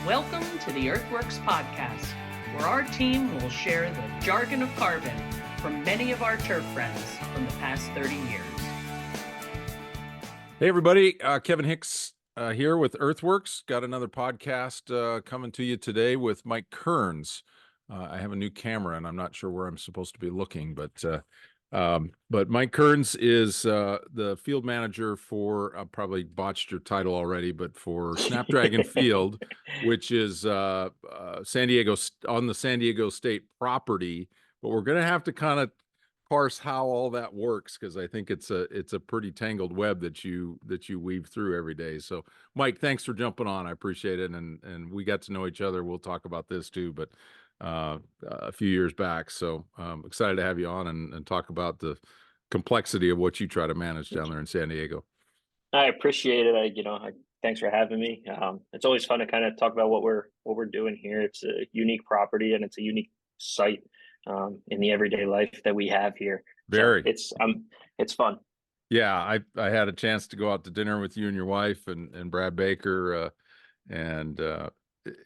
Welcome to the Earthworks podcast, where our team will share the jargon of carbon from many of our turf friends from the past 30 years. Hey, everybody. Kevin Hicks here with Earthworks. Got another podcast coming to you today with Mike Kerns. I have a new camera, and I'm not sure where I'm supposed to be looking, but Mike Kerns is the field manager for, I probably botched your title already, but for Snapdragon Field, which is on the San Diego State property. But we're going to have to kind of parse how all that works, because I think it's a pretty tangled web that you weave through every day. So, Mike, thanks for jumping on. I appreciate it, and we got to know each other. We'll talk about this too, but a few years back. So excited to have you on and talk about the complexity of what you try to manage down there in San Diego. I appreciate it. Thanks for having me. It's always fun to kind of talk about what we're doing here. It's a unique property and it's a unique site in the everyday life that we have here. Very. So it's fun. Yeah, I had a chance to go out to dinner with you and your wife and Brad Baker, and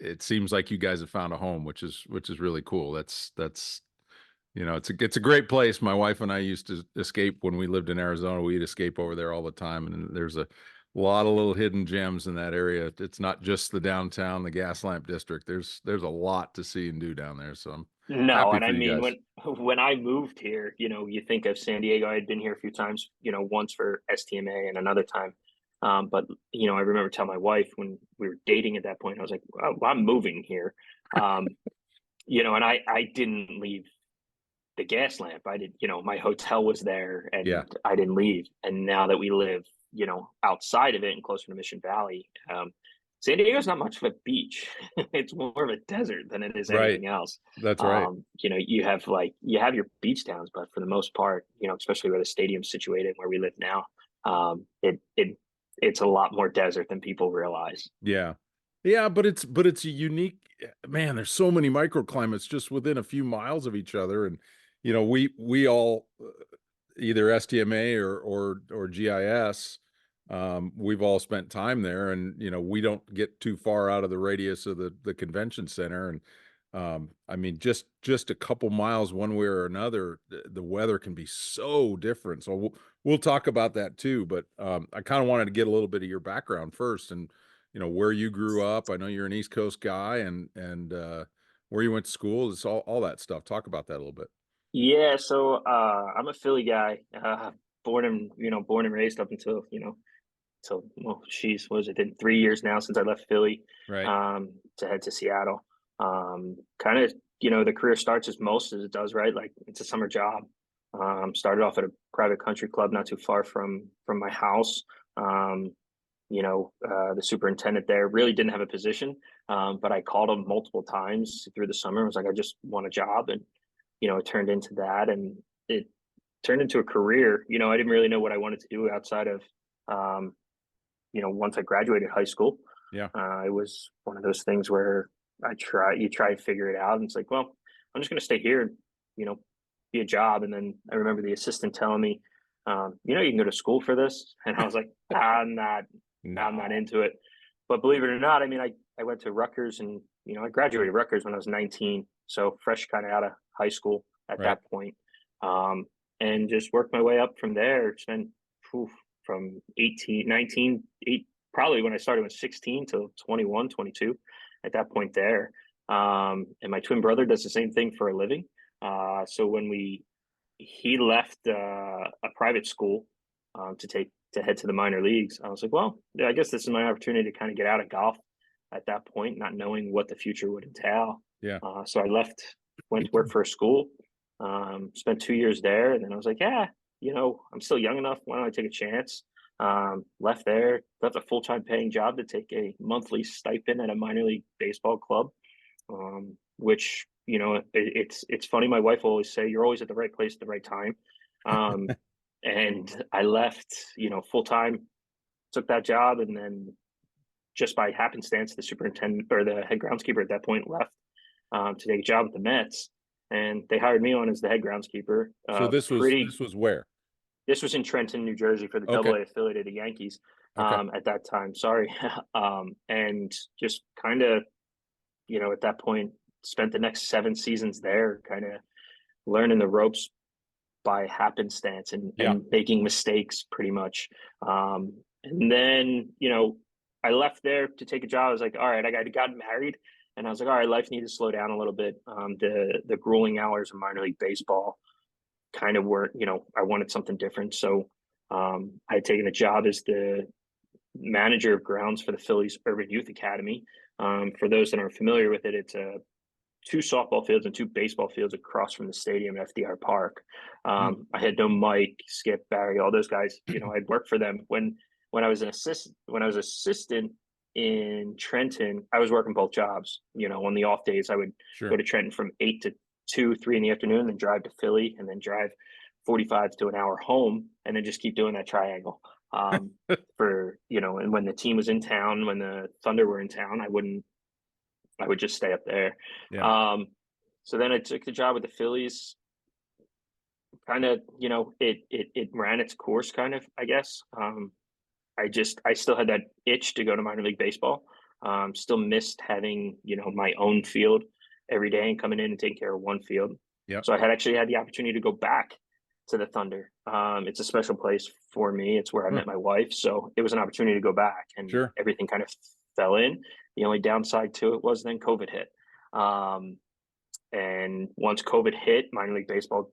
it seems like you guys have found a home, which is really cool. That's it's a great place. My wife and I used to escape when we lived in Arizona. We'd escape over there all the time, and there's a lot of little hidden gems in that area. It's not just the downtown, the gas lamp district. There's a lot to see and do down there. So I'm happy for you guys. when I moved here, you think of San Diego. I had been here a few times, once for STMA and another time. But I remember telling my wife when we were dating at that point, I was like, well, I'm moving here. And I didn't leave the gas lamp. I did, my hotel was there and Yeah. I didn't leave. And now that we live, outside of it and closer to Mission Valley, San Diego's not much of a beach. It's more of a desert than it is anything else. That's right. You have your beach towns, but for the most part, especially where the stadium's situated, where we live now, it's a lot more desert than people realize. Yeah. Yeah, but it's a unique, man, there's so many microclimates just within a few miles of each other. And, we all either STMA or GIS, we've all spent time there, and, we don't get too far out of the radius of the convention center. And, I mean, just a couple miles one way or another, the weather can be so different. So we'll talk about that too. But I kind of wanted to get a little bit of your background first, and where you grew up. I know you're an East Coast guy, and where you went to school. It's all that stuff. Talk about that a little bit. Yeah, so I'm a Philly guy, born and raised up until was it been 3 years now since I left Philly, Right. to head to Seattle. Kind of, the career starts as most as it does, right? Like it's a summer job. Started off at a private country club not too far from my house. The superintendent there really didn't have a position, but I called him multiple times through the summer. I was like, I just want a job, and it turned into that, and it turned into a career. I didn't really know what I wanted to do outside of, once I graduated high school. Yeah. It was one of those things where you try to figure it out, and it's like, well, I'm just going to stay here and be a job. And then I remember the assistant telling me, you can go to school for this, and I was like, I'm not into it. But believe it or not, I mean, I went to Rutgers, and I graduated Rutgers when I was 19, so fresh kind of out of high school at Right. that point. And just worked my way up from there. Spent from 19, probably when I started was 16 to 21, 22 at that point there. And my twin brother does the same thing for a living. So when he left a private school to head to the minor leagues, I was like, well, yeah, I guess this is my opportunity to kind of get out of golf at that point, not knowing what the future would entail. Yeah. So I left, went to work for a school, spent 2 years there. And then I was like, yeah, I'm still young enough. Why don't I take a chance? Left a full-time paying job to take a monthly stipend at a minor league baseball club, which, it's funny. My wife will always say, you're always at the right place at the right time. And I left, full-time, took that job, and then just by happenstance, the superintendent or the head groundskeeper at that point left to take a job with the Mets, and they hired me on as the head groundskeeper. So this was where? This was in Trenton, New Jersey, for the Double-A affiliate of the Yankees at that time. Sorry. And just kind of at that point, spent the next 7 seasons there, kind of learning the ropes by happenstance and making mistakes pretty much. And then, I left there to take a job. I was like, all right, I got married, and I was like, all right, life needs to slow down a little bit. The grueling hours of minor league baseball kind of weren't, I wanted something different. So I had taken a job as the manager of grounds for the Phillies Urban Youth Academy. For those that aren't familiar with it, it's 2 softball fields and 2 baseball fields across from the stadium at FDR Park. I had known Mike, Skip, Barry, all those guys. I'd worked for them when I was an assistant. When I was assistant in Trenton, I was working both jobs. On the off days, I would go to Trenton from 8 to 2, 3 in the afternoon, then drive to Philly, and then drive 45 to an hour home, and then just keep doing that triangle. For and when the team was in town, when the Thunder were in town, I would just stay up there. Yeah. So then I took the job with the Phillies. Kind of, it ran its course, kind of, I guess. I still had that itch to go to minor league baseball. Still missed having, my own field every day and coming in and taking care of one field. Yeah. So I had actually had the opportunity to go back to the Thunder. It's a special place for me. It's where I met my wife. So it was an opportunity to go back, and everything kind of fell in. The only downside to it was then COVID hit. And once COVID hit, minor league baseball,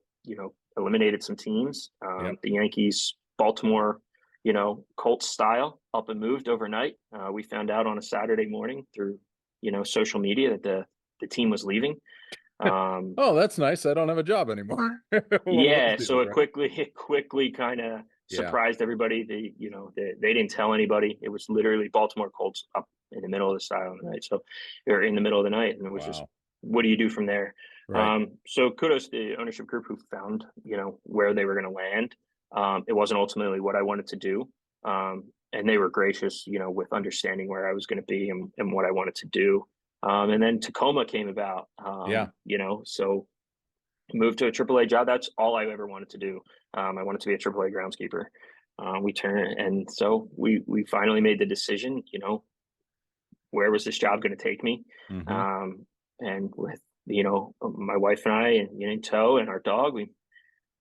eliminated some teams. The Yankees, Baltimore, Colts style, up and moved overnight. We found out on a Saturday morning through, social media that the team was leaving. Oh, that's nice. I don't have a job anymore. So it quickly kind of surprised everybody. They didn't tell anybody. It was literally Baltimore Colts up in the middle of the silent night. So they're in the middle of the night, and it was just, what do you do from there? Right. So kudos to the ownership group who found, where they were going to land. It wasn't ultimately what I wanted to do. And they were gracious, with understanding where I was going to be and what I wanted to do. And then Tacoma came about, so moved to a AAA job. That's all I ever wanted to do. I wanted to be a AAA groundskeeper. And so we finally made the decision, where was this job going to take me? And with, my wife and I in tow and our dog, we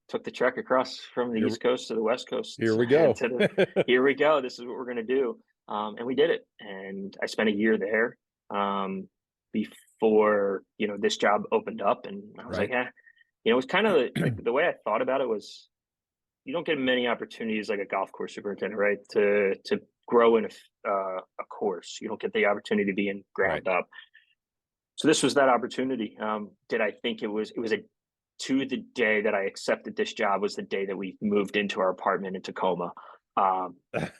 took the trek across from the East Coast to the West Coast. Here we go. Here we go. This is what we're going to do. And we did it. And I spent a year there before, this job opened up. And I was like, it was kind of like the way I thought about it was, you don't get many opportunities like a golf course superintendent, right? To grow in a course. You don't get the opportunity to be in ground up. So this was that opportunity. Did I think it was to the day that I accepted this job was the day that we moved into our apartment in Tacoma.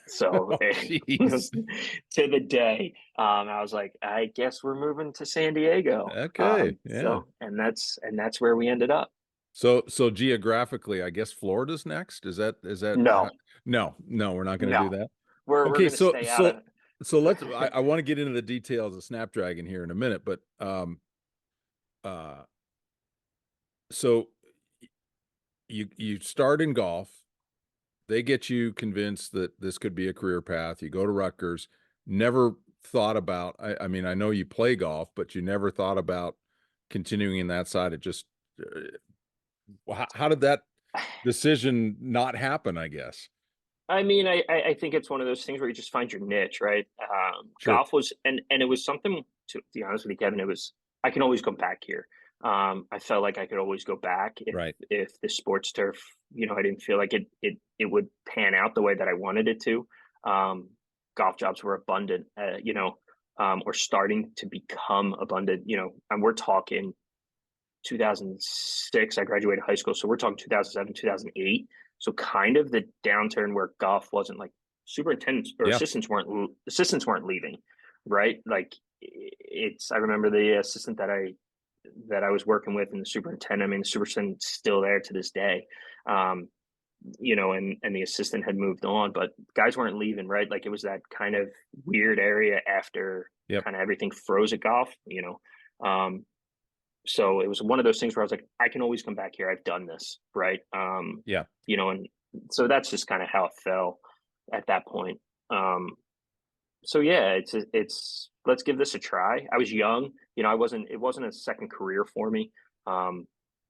So to the day, I was like, I guess we're moving to San Diego. Okay. So, and that's where we ended up. So geographically, I guess Florida's next. Is that No, we're not going to do that. We're going to stay out of it. So let's, I want to get into the details of Snapdragon here in a minute, but, so you start in golf, they get you convinced that this could be a career path. You go to Rutgers, never thought about, I mean, I know you play golf, but you never thought about continuing in that side. It just, how did that decision not happen, I guess? I mean, I think it's one of those things where you just find your niche, right? Golf was, and it was something, to be honest with you, Kevin, I can always come back here. I felt like I could always go back if the sports turf, I didn't feel like it would pan out the way that I wanted it to. Golf jobs were abundant, or starting to become abundant, and we're talking 2006, I graduated high school. So we're talking 2007, 2008. So kind of the downturn where golf wasn't like superintendents or assistants weren't leaving, right? Like I remember the assistant that I was working with and the superintendent, I mean, the superintendent's still there to this day. And the assistant had moved on, but guys weren't leaving, right? Like it was that kind of weird area after kind of everything froze at golf, so it was one of those things where I was like, I can always come back here. I've done this, right? And so that's just kind of how it fell at that point. So yeah, it's let's give this a try. I was young, you know, it wasn't a second career for me.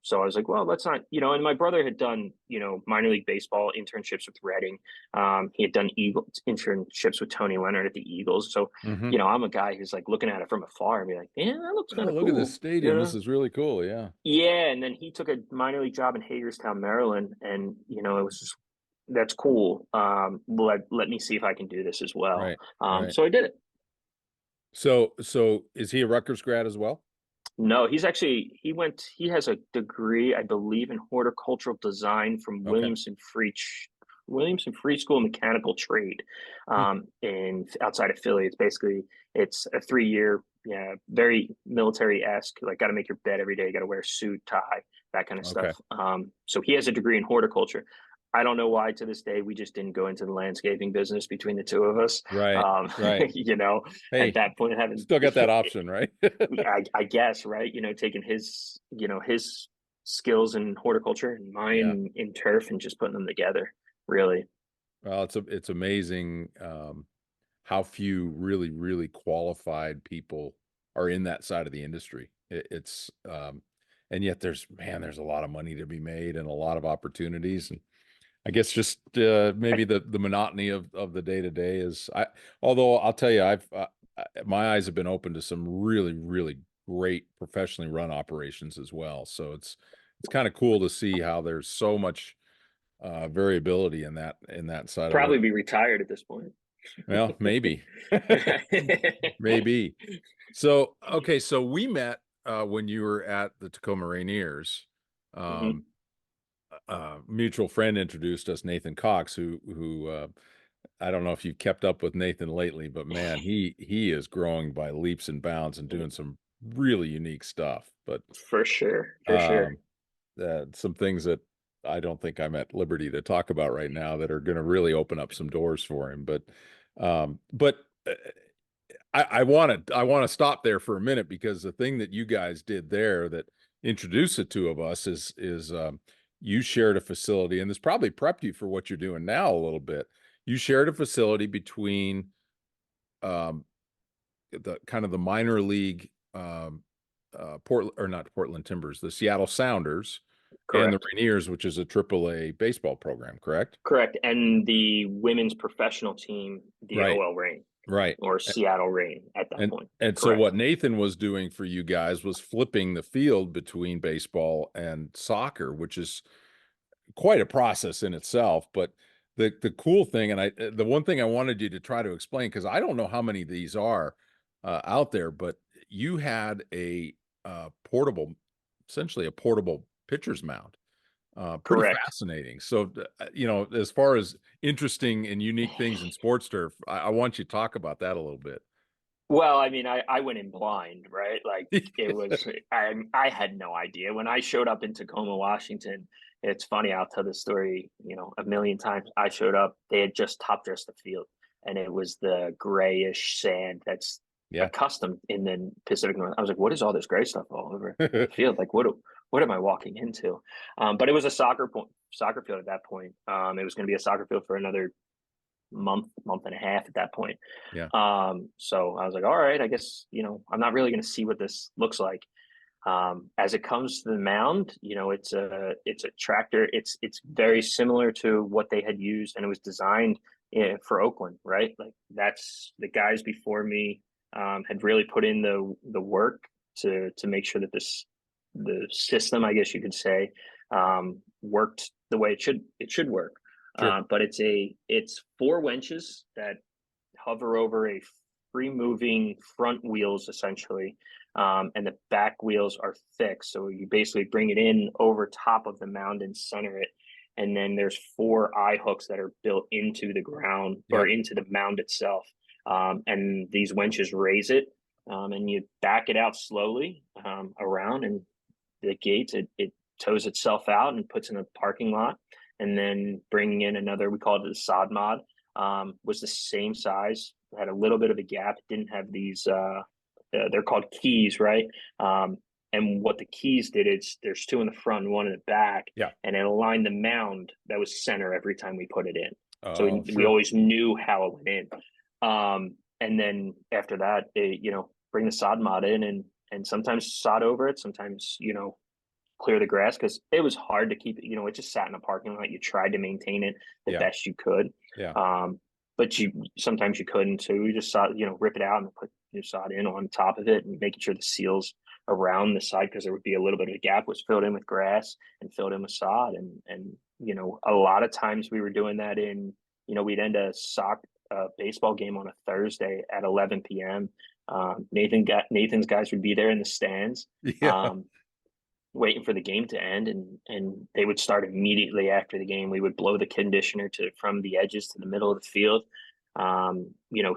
So I was like, well, let's not, you know, and my brother had done, you know, minor league baseball internships with Reading. He had done internships with Tony Leonard at the Eagles. So, Mhm. you know, I'm a guy who's like looking at it from afar and be like, yeah, that looks Oh, kind of look at this cool. You stadium. This know? is really cool. Yeah. Yeah. And then he took a minor league job in Hagerstown, Maryland. And, you know, it was just, that's cool. Let me see if I can do this as well. Right. Right. So I did it. So is he a Rutgers grad as well? No, he has a degree, I believe, in horticultural design from Okay. Williamson Free School of Mechanical Trade, Hmm. in outside of Philly. It's a 3-year, yeah, very military-esque, like got to make your bed every day, got to wear a suit, tie, that kind of Okay. stuff. So he has a degree in horticulture. I don't know why to this day we just didn't go into the landscaping business between the two of us. Right. Right. You know, at Hey, that point, having still got that option, right? I guess, right? You know, taking his skills in horticulture and Yeah. mine in turf and just putting them together. Really, Well, it's amazing how few really, really qualified people are in that side of the industry. And yet there's a lot of money to be made and a lot of opportunities. And I guess just maybe the monotony of the day to day is although I'll tell you, my eyes have been open to some really, really great professionally run operations as well. So it's kind of cool to see how there's so much variability in that side of it. probably be retired at this point. Well, maybe, maybe. So okay, so we met when you were at the Tacoma Rainiers. Hmm. Um, mutual friend introduced us, Nathan Cox, who I don't know if you've kept up with Nathan lately, but man, he is growing by leaps and bounds and doing some really unique stuff. But For sure, for sure. um, some things that I don't think I'm at liberty to talk about right now that are going to really open up some doors for him. But I want to stop there for a minute because the thing that you guys did there that introduced the two of us is you shared a facility, and this probably prepped you for what you're doing now a little bit. You shared a facility between um, the kind of the minor league Portland, or not Portland Timbers, the Seattle Sounders, and the Correct, Rainiers, which is a AAA baseball program, correct? correct. And the women's professional team, the Right, OL Reign right. or Seattle Reign at that And point. and so Correct, what Nathan was doing for you guys was flipping the field between baseball and soccer, which is quite a process in itself. But the cool thing, and the one thing I wanted you to try to explain, because I don't know how many of these are out there, but you had a portable, essentially a portable pitcher's mound. Pretty correct. fascinating. So, you know, as far as interesting and unique things in sports turf, I want you to talk about that a little bit. Well, I mean, I went in blind, right? Like it was, I had no idea when I showed up in Tacoma, Washington. It's funny, I'll tell this story, you know, a million times. I showed up, they had just top dressed the field, and it was the grayish sand that's Yeah. accustomed in the Pacific North. I was like, what is all this gray stuff all over the field? Like, what am I walking into? But it was a soccer field at that point. It was going to be a soccer field for another month and a half at that point. Yeah. So I was like, all right, I guess, you know, I'm not really going to see what this looks like. As it comes to the mound, you know, it's a tractor. It's very similar to what they had used, and it was designed for Oakland, right? Like that's the guys before me had really put in the work to make sure that the system, I guess you could say, worked the way it should work. Sure. But it's 4 winches that hover over a free moving front wheels essentially, and the back wheels are fixed. So you basically bring it in over top of the mound and center it, and then there's 4 eye hooks that are built into the ground or Yep. into the mound itself, and these winches raise it, and you back it out slowly around, and the gates it tows itself out and puts in a parking lot, and then bringing in another, we call it the sod mod, was the same size, had a little bit of a gap, didn't have these they're called keys, right? And what the keys did is there's 2 in the front and 1 in the back, Yeah. and it aligned the mound that was center every time we put it in. So Oh, we sure. always knew how it went in. and then after that, bring the sod mod in and sometimes sod over it, sometimes, clear the grass because it was hard to keep it, it just sat in a parking lot. You tried to maintain it the best you could. Yeah. But sometimes you couldn't. So we just sod, rip it out and put new sod in on top of it and making sure the seals around the side, because there would be a little bit of a gap, was filled in with grass and filled in with sod. And a lot of times we were doing that we'd end a baseball game on a Thursday at 11 p.m. Nathan's guys would be there in the stands. Yeah. Waiting for the game to end, and they would start immediately after the game. We would blow the conditioner from the edges to the middle of the field,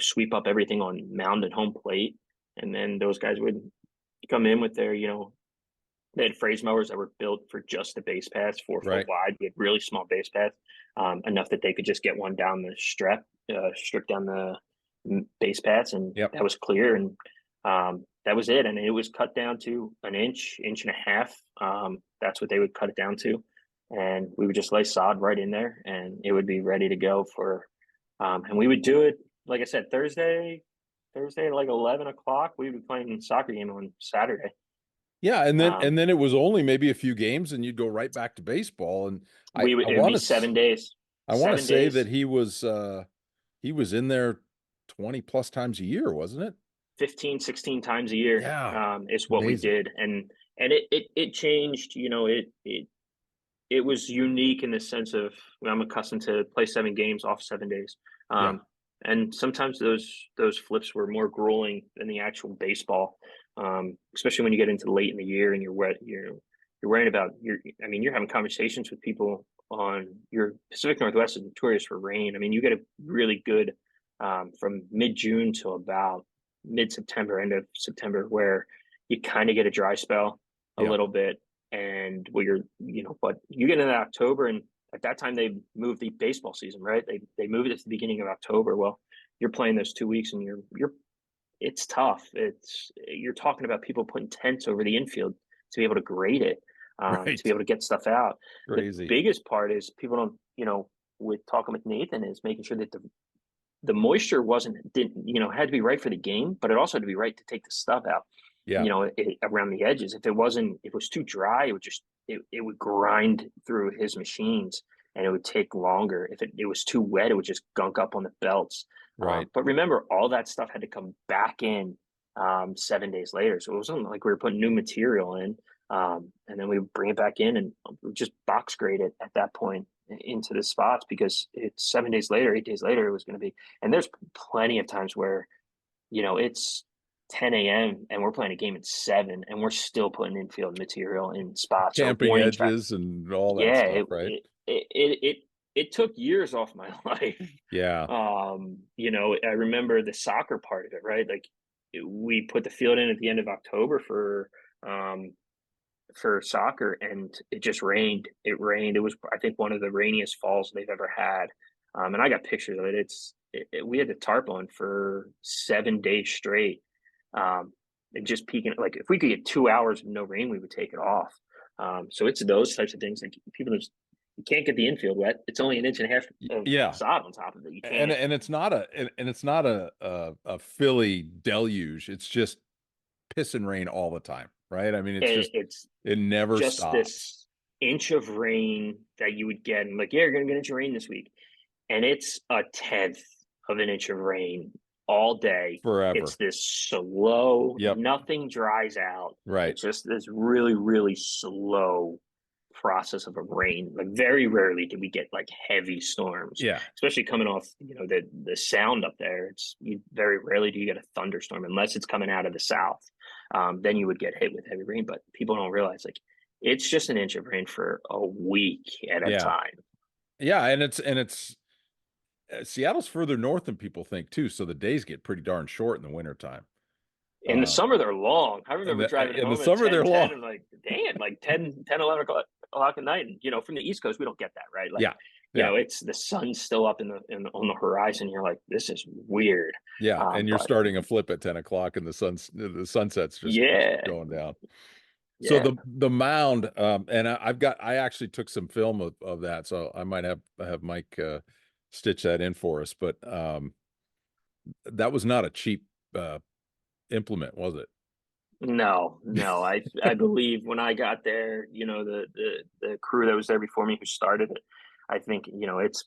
sweep up everything on mound and home plate, and then those guys would come in with their, they had phrase mowers that were built for just the base paths, 4 foot wide. We had really small base paths, enough that they could just get one down the strip down the base paths, and that was clear. And that was it. And it was cut down to an inch and a half. That's what they would cut it down to. And we would just lay sod right in there and it would be ready to go for, and we would do it, like I said, Thursday at like 11 o'clock, we would be playing a soccer game on Saturday. Yeah. And then it was only maybe a few games and you'd go right back to baseball. And it would be 7 days. I want to say that he was in there 20 plus times a year, wasn't it? 15, 16 times a year. Yeah. Is what we did. And it changed, it was unique in the sense of I'm accustomed to play 7 games off 7 days. And sometimes those flips were more grueling than the actual baseball. Especially when you get into late in the year and you're worrying about you're having conversations with people on your Pacific Northwest is notorious for rain. I mean, you get a really good from mid-June to about mid-September, end of September, where you kind of get a dry spell a little bit, and but you get into October, and at that time they moved the baseball season, right? They moved it to the beginning of October. Well, you're playing those 2 weeks, and it's tough. You're talking about people putting tents over the infield to be able to grade it, to be able to get stuff out. Crazy. The biggest part is people don't, with talking with Nathan, is making sure that the moisture had to be right for the game, but it also had to be right to take the stuff out. Yeah. Around the edges. If it was too dry, it would grind through his machines and it would take longer. If it was too wet, it would just gunk up on the belts. Right. But remember, all that stuff had to come back in 7 days later. So it wasn't like we were putting new material in. And then we would bring it back in and just box grade it at that point into the spots, because it's 7 days later, 8 days later, it was going to be. And there's plenty of times where, it's 10 a.m. and we're playing a game at 7 and we're still putting infield material in spots, camping edges and all that stuff, right? It took years off my life. Yeah. I remember the soccer part of it, right? Like we put the field in at the end of October for soccer, and it just rained. It rained. It was, I think, one of the rainiest falls they've ever had. And I got pictures of it. We had the tarp on for 7 days straight. And just peaking, like if we could get 2 hours of no rain, we would take it off. So it's those types of things. Like you can't get the infield wet. It's only an inch and a half of sod on top of it. You can't. And it's not a Philly deluge. It's just piss and rain all the time, right? I mean, it never just stops. This inch of rain that you would get, and like, you're going to get an inch of rain this week, and it's a 1/10 of an inch of rain all day forever. It's this slow, nothing dries out. Right. It's just this really, really slow process of a rain. Like very rarely do we get like heavy storms. Yeah. Especially coming off, the sound up there. Very rarely do you get a thunderstorm unless it's coming out of the south. Then you would get hit with heavy rain, but people don't realize like it's just an inch of rain for a week at a time. Yeah, and it's Seattle's further north than people think too, so the days get pretty darn short in the wintertime. In the summer, they're long. I remember driving home in the summer, they're long. And like, damn, like 10, 11 o'clock at night. And, from the East Coast, we don't get that, right? Like, it's the sun's still up on the horizon. You're like, this is weird. Yeah, and you're starting a flip at 10 o'clock, and the sunset's just going down. Yeah. So the mound, and I actually took some film of that, so I might have Mike stitch that in for us. But that was not a cheap implement, was it? No, no. I believe when I got there, the crew that was there before me who started it, I think, it's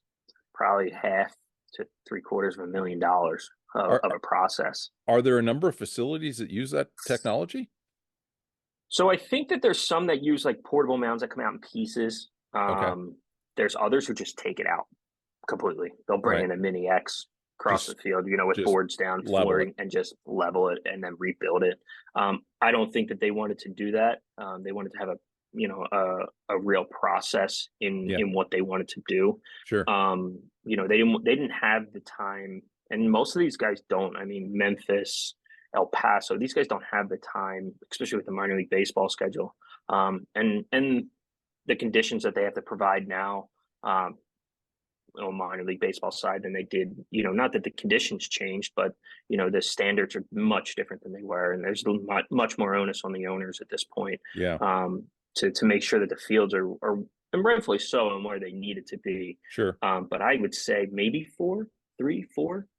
probably half to $750,000 Are of a process. are there a number of facilities that use that technology? So I think that there's some that use like portable mounds that come out in pieces. Okay, There's others who just take it out completely. They'll bring right. in a mini X across the Just field, with just boards down, level it. flooring, and just level it and then rebuild it. I don't think that they wanted to do that. They wanted to have a real process in Yeah, what they wanted to do. sure. They didn't have the time, and most of these guys don't. I mean, Memphis, El Paso, these guys don't have the time, especially with the minor league baseball schedule, and the conditions that they have to provide now. On minor league baseball side than they did, not that the conditions changed, but the standards are much different than they were, and there's much more onus on the owners at this point, Yeah, to make sure that the fields are and rightfully so, and where they need it to be. sure. But I would say maybe 4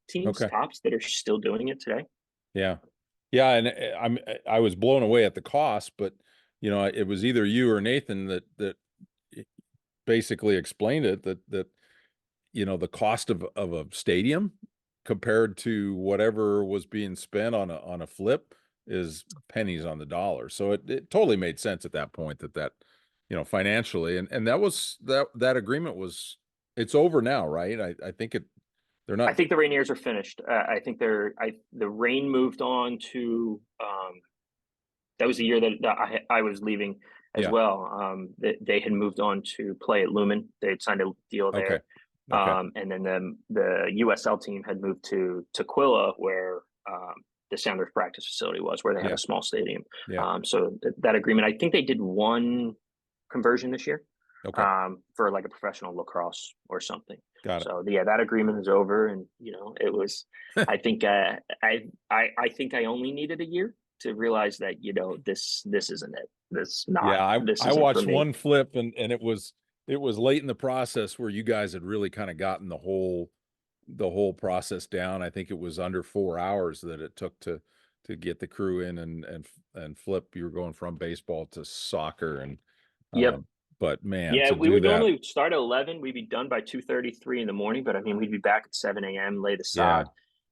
teams Okay. tops that are still doing it today. Yeah. Yeah, and I was blown away at the cost, but it was either you or Nathan that basically explained it, that the cost of a stadium compared to whatever was being spent on a flip is pennies on the dollar. So it totally made sense at that point that financially, and that agreement was, it's over now, right? I think they're I not. think the Rainiers are finished. I think the Rain moved on to that was the year that I was leaving as Yeah. well. They had moved on to play at Lumen. They had signed a deal Okay. there. Okay. And then the USL team had moved to Tequila, where the Sounders practice facility was, where they have Yeah. a small stadium. Yeah. So that agreement, I think they did one conversion this year, Okay. for like a professional lacrosse or something. Got it. So yeah, that agreement is over, and it was. I think I think I only needed a year to realize that this isn't it. Yeah, This I isn't for watched me. one flip, and it was late in the process where you guys had really kind of gotten the whole process down. I think it was under 4 hours that it took to get the crew in and flip. You were going from baseball to soccer, and Yep. but man, Yeah, to we do would that, normally start at 11. We'd be done by 2:33 in the morning, but I mean, we'd be back at 7 a.m., lay the yeah, sod.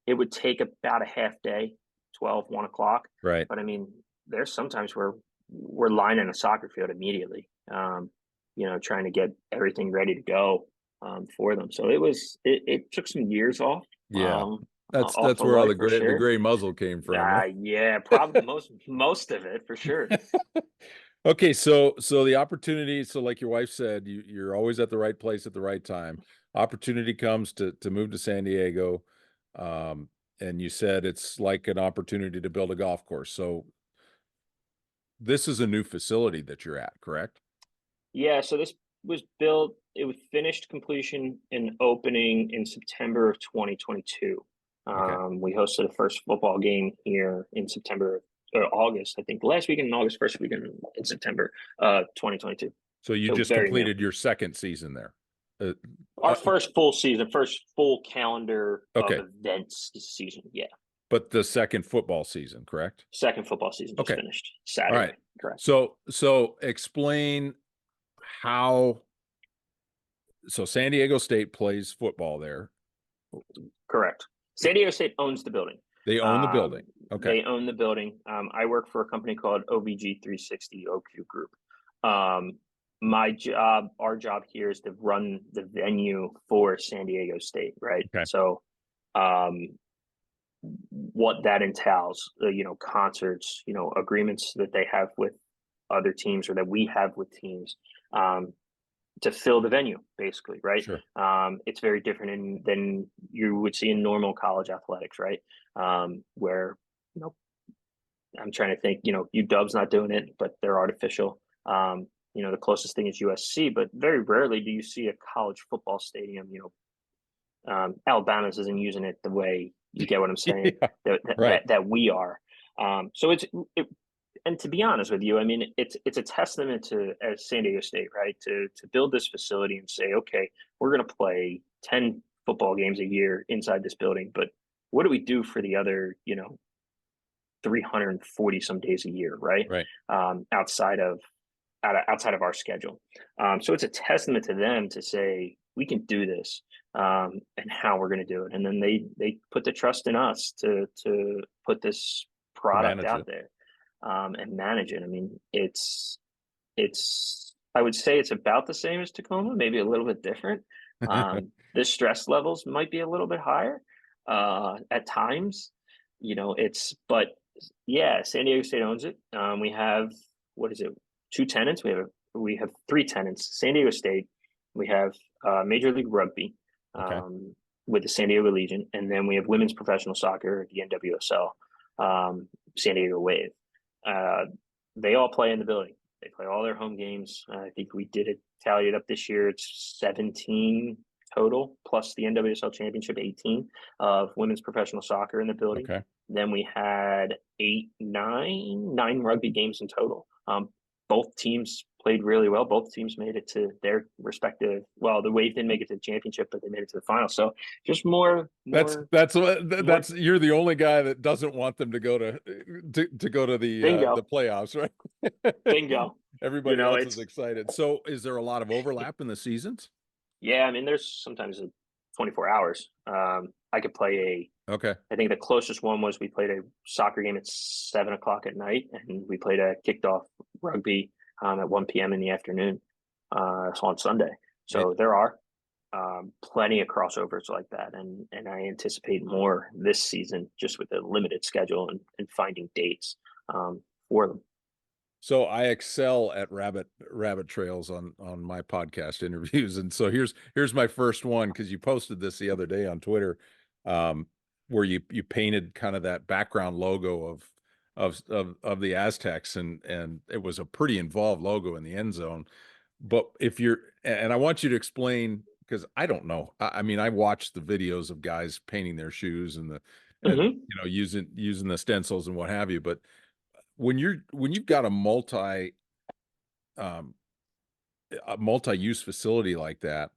It would take about a half day, 1 o'clock. right. But I mean, there's sometimes where we're lining a soccer field immediately, trying to get everything ready to go for them. So it took some years off, Yeah, off that's of where all life for the sure. gray muzzle came from, right? Yeah, probably most of it for sure. Okay, so the opportunity, so like your wife said, you're always at the right place at the right time. Opportunity comes to move to San Diego, and you said it's like an opportunity to build a golf course. So this is a new facility that you're at, correct? Yeah, so this was built, it was finished completion and opening in September of 2022. Okay. We hosted the first football game here in September or August, I think, last weekend in August, first weekend in September, 2022. So you So just very new. completed your second season there. Uh, Our uh, first full season, first full calendar okay, of events season. Yeah. but the second football season, correct? Second football season just Okay. finished All Saturday. right. Correct. So explain how. So San Diego State plays football there. Correct. San Diego State owns the building. They own the building. Okay. They own the building. I work for a company called OVG 360 OQ Group. Our job here is to run the venue for San Diego State, right? Okay. So, what that entails, concerts, agreements that they have with other teams or that we have with teams, to fill the venue, basically, right? Sure. It's very different than you would see in normal college athletics, right? Where, I'm trying to think, UW's not doing it, but they're artificial. The closest thing is USC, but very rarely do you see a college football stadium. Alabama's isn't using it the way, you get what I'm saying, Yeah, right. that we are. So and to be honest with you, I mean, it's a testament to as San Diego State, right? To build this facility and say, okay, we're going to play 10 football games a year inside this building, but what do we do for the other, 340 some days a year, right? Right. Outside of our schedule. So it's a testament to them to say we can do this, and how we're going to do it. And then they put the trust in us to put this To product manage out it. there, and manage it. I mean, I would say it's about the same as Tacoma, maybe a little bit different. The stress levels might be a little bit higher at times. But yeah, San Diego State owns it. We have, what is it, two tenants. We have three tenants. San Diego State. We have Major League Rugby, Okay. with the San Diego Legion, and then we have women's professional soccer, the NWSL, San Diego Wave. They all play in the building. They play all their home games. I think we did it, tallied it up this year. It's 17 total, plus the NWSL Championship, 18 of women's professional soccer in the building. Okay. Then we had nine rugby games in total. Both teams played really well. Both teams made it to their respective. Well, the Wave didn't make it to the championship, but they made it to the final. So just more. That's you're the only guy that doesn't want them to go to Bingo. the playoffs, right? Bingo. Everybody else is excited. So is there a lot of overlap in the seasons? Yeah, I mean, there's sometimes 24 hours. I could play Okay. I think the closest one was we played a soccer game at 7 o'clock at night, and we played a kicked off rugby at 1 p.m. in the afternoon, on Sunday. So there are plenty of crossovers like that, and I anticipate more this season just with the limited schedule and finding dates for them. So I excel at rabbit trails on my podcast interviews, and so here's my first one, because you posted this the other day on Twitter, where you painted kind of that background logo of the Aztecs, and it was a pretty involved logo in the end zone. But and I want you to explain, because I don't know. I mean, I watched the videos of guys painting their shoes and using the stencils and what have you, but when you've got a multi-use facility like that,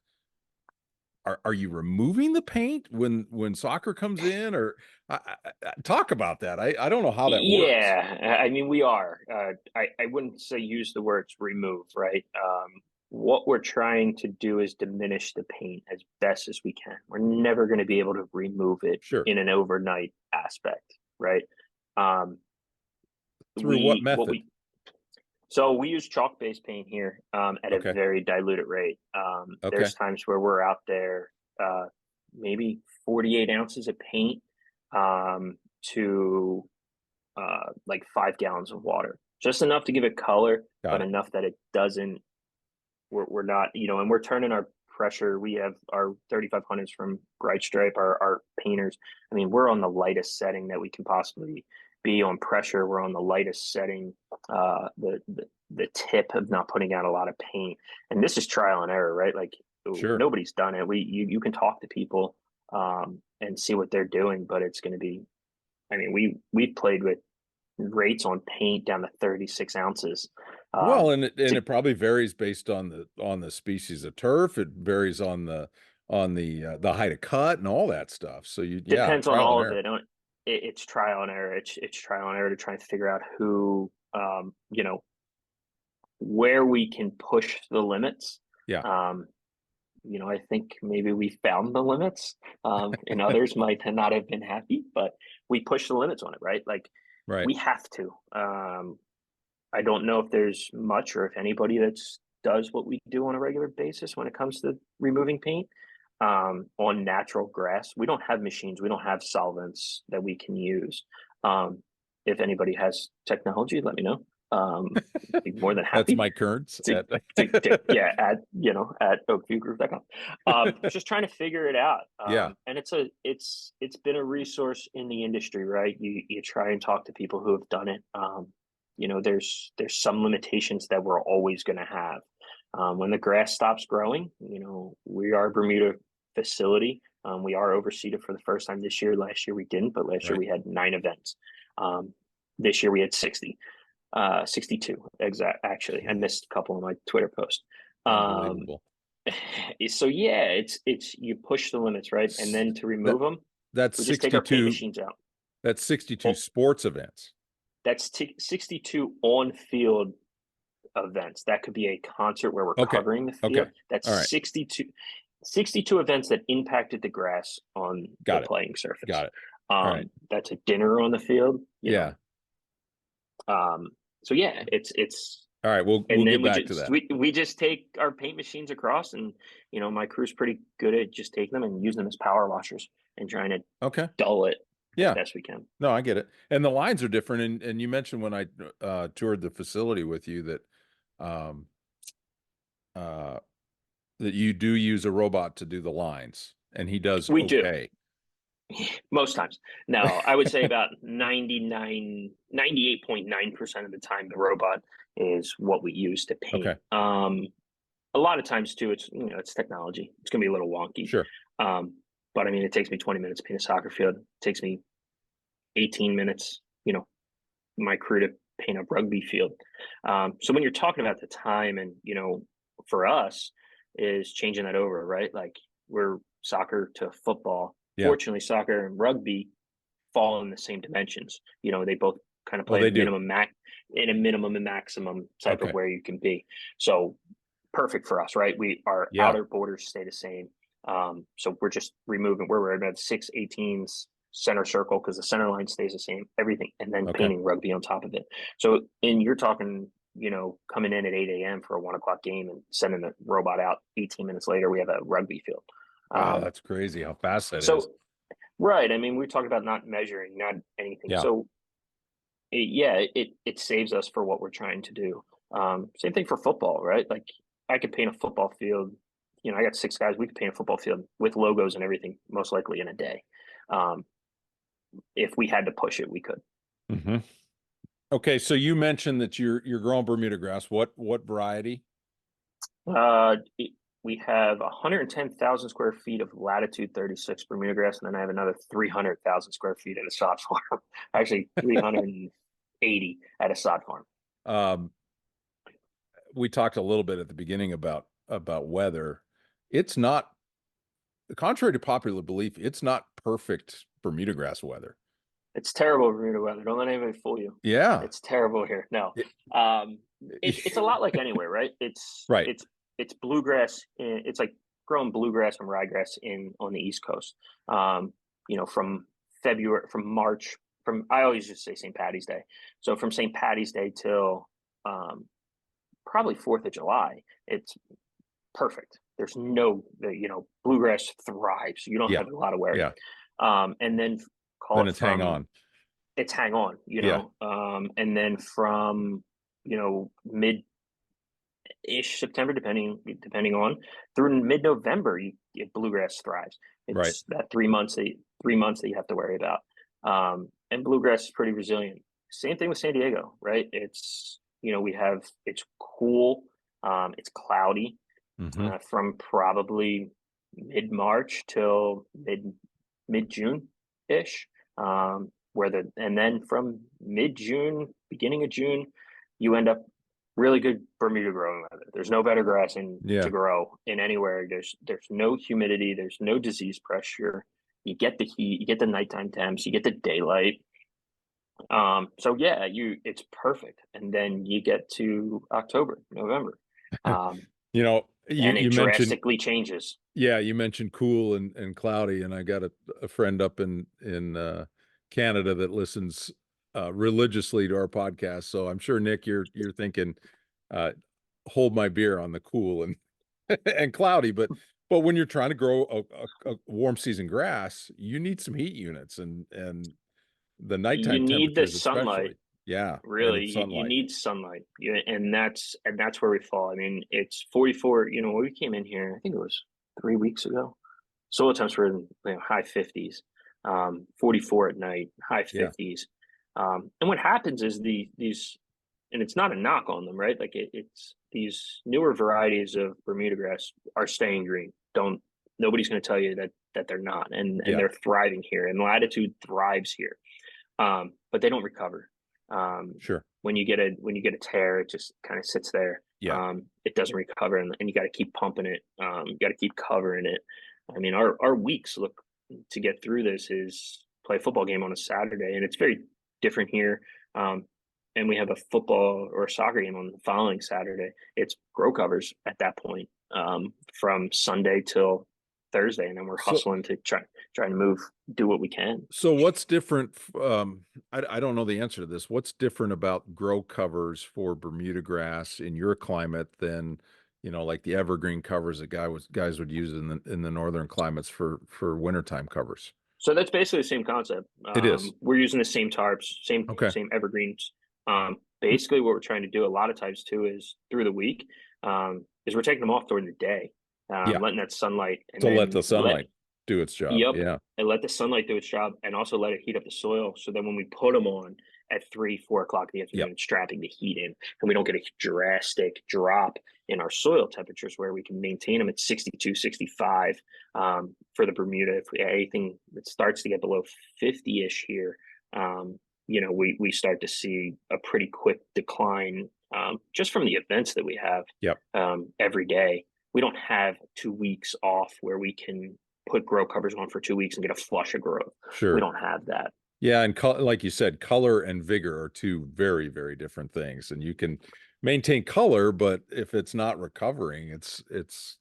are you removing the paint when soccer comes in, or talk about that? I don't know how that works. Yeah, I mean, we are. I wouldn't say use the words remove, right? What we're trying to do is diminish the paint as best as we can. We're never going to be able to remove it in an overnight aspect, right? Through what method? So we use chalk-based paint here at a very diluted rate. There's times where we're out there maybe 48 ounces of paint to like 5 gallons of water. Just enough to give it color, but enough that it doesn't, we're not, and we're turning our pressure. We have our 3500s from Bright Stripe, our painters. I mean, we're on the lightest setting that we can possibly be on pressure. We're on the lightest setting, the tip of not putting out a lot of paint. And this is trial and error, right? Like nobody's done it. You can talk to people and see what they're doing, but it's going to be, I mean, we've played with rates on paint down to 36 ounces. Well, and it probably varies based on the species of turf. It varies on the height of cut and all that stuff. So depends on all of it. It's trial and error. It's trial and error to try and figure out who, where we can push the limits. Yeah. I think maybe we found the limits, and others might not have been happy, but we push the limits on it, right? Like we have to. I don't know if there's much or if anybody does what we do on a regular basis when it comes to removing paint on natural grass. We don't have machines. We don't have solvents that we can use. If anybody has technology, let me know. I'd be more than happy. That's Mike Kerns. At oakviewgroup.com. Just trying to figure it out. And it's been a resource in the industry, right? You try and talk to people who have done it. There's some limitations that we're always going to have. When the grass stops growing, we are a Bermuda facility. We are overseeded for the first time this year. Last year we didn't, but last year we had 9 events. This year we had 62 actually. I missed a couple on my Twitter post. Unbelievable. So yeah, it's you push the limits, right? And then to remove them, That's We just take our paint 62. machines out. That's 62 Oh, sports events. that's 62 on-field events. That could be a concert where we're Okay. covering the field. Okay. That's All right. 62 events that impacted the grass on Got the it. playing surface. Got it. All right. That's a dinner on the field. Yeah. So yeah, it's all right. We'll get back to that. We just take our paint machines across, and my crew's pretty good at just taking them and using them as power washers and trying to dull it as best we can. No, I get it. And the lines are different. And you mentioned when I toured the facility with you that that you do use a robot to do the lines, and he does We do. Most times. No, I would say about 98.9% of the time, the robot is what we use to paint. Okay. A lot of times too, it's technology. It's gonna be a little wonky. Sure. But I mean, it takes me 20 minutes to paint a soccer field. It takes me 18 minutes, my crew to paint a rugby field. So when you're talking about the time, and for us is changing that over, right? Like, we're soccer to football. Yeah. Fortunately, soccer and rugby fall in the same dimensions. They both kind of play a minimum and maximum type of where you can be. So perfect for us, right? Our outer borders stay the same. So we're just removing where we're at 6/18s center circle, because the center line stays the same, everything, and then painting rugby on top of it. So, and you're talking, coming in at 8 a.m. for a 1 o'clock game and sending the robot out 18 minutes later, we have a rugby field. Wow, that's crazy how fast that is. Right. I mean, we talked about not measuring, not anything. Yeah. So it saves us for what we're trying to do. Same thing for football, right? Like, I could paint a football field. I got 6 guys. We could paint a football field with logos and everything, most likely in a day. If we had to push it, we could. Mm-hmm. Okay, so you mentioned that you're growing Bermuda grass. What variety? We have 110,000 square feet of latitude 36 Bermuda grass, and then I have another 300,000 square feet at a sod farm. Actually, 380 at a sod farm. We talked a little bit at the beginning about weather. It's not, contrary to popular belief, it's not perfect Bermuda grass weather. It's terrible Bermuda weather. Don't let anybody fool you. Yeah, it's terrible here. No, it's a lot like anywhere, right? It's right. It's bluegrass. It's like growing bluegrass and ryegrass on the East Coast. From March, I always just say St. Patty's Day. So from St. Patty's Day till probably 4th of July, it's perfect. There's no, bluegrass thrives. You don't have a lot of wear. Yeah. And then it's hang on. It's hang on, and then from, mid-ish September, depending on, through mid-November, bluegrass thrives. It's right. That 3 months that you have to worry about. And bluegrass is pretty resilient. Same thing with San Diego, right? It's, it's cool. It's cloudy. Mm-hmm. From probably mid-March till mid-June ish. And then from mid-June, beginning of June, you end up really good Bermuda growing weather. There's no better grass to grow in anywhere. There's no humidity. There's no disease pressure. You get the heat. You get the nighttime temps. You get the daylight. So yeah, it's perfect. And then you get to October, November. You drastically changes. Yeah, you mentioned cool and cloudy, and I got a friend up in Canada that listens religiously to our podcast. So I'm sure, Nick, you're thinking, hold my beer on the cool and and cloudy, but when you're trying to grow a warm season grass, you need some heat units, and the nighttime temperatures, the sunlight. Especially. Yeah, really, you need sunlight. And that's where we fall. I mean, it's 44. When we came in here, I think it was 3 weeks ago. Soil temps were in high 50s, 44 at night, high 50s. And what happens is these, and it's not a knock on them, right? Like it's these newer varieties of Bermuda grass are staying green. Nobody's going to tell you that they're not, and they're thriving here, and latitude thrives here. But they don't recover. Sure. When you get a tear, it just kind of sits there. Yeah. It doesn't recover, and you got to keep pumping it. You got to keep covering it. I mean, our weeks look to get through this is play a football game on a Saturday, and it's very different here. And we have a football or a soccer game on the following Saturday. It's grow covers at that point, from Sunday till Thursday, and then we're hustling to try to do what we can. So what's different? I don't know the answer to this. What's different about grow covers for Bermuda grass in your climate than, like the evergreen covers that guys would use in the northern climates for wintertime covers? So that's basically the same concept. It is. We're using the same tarps, same evergreens. Basically what we're trying to do a lot of times too is through the week, is we're taking them off during the day, letting that sunlight let the sunlight do its job. Yep. Yeah. And let the sunlight do its job, and also let it heat up the soil. So then when we put them on at 3-4 o'clock in the afternoon, it's trapping the heat in, and we don't get a drastic drop in our soil temperatures where we can maintain them at 62, 65. For the Bermuda, if anything that starts to get below 50-ish here, we start to see a pretty quick decline, just from the events that we have. Every day. We don't have 2 weeks off where we can put grow covers on for 2 weeks and get a flush of growth. Sure. We don't have that. Yeah. And like you said, color and vigor are two very, very different things. And you can maintain color, but if it's not recovering, it's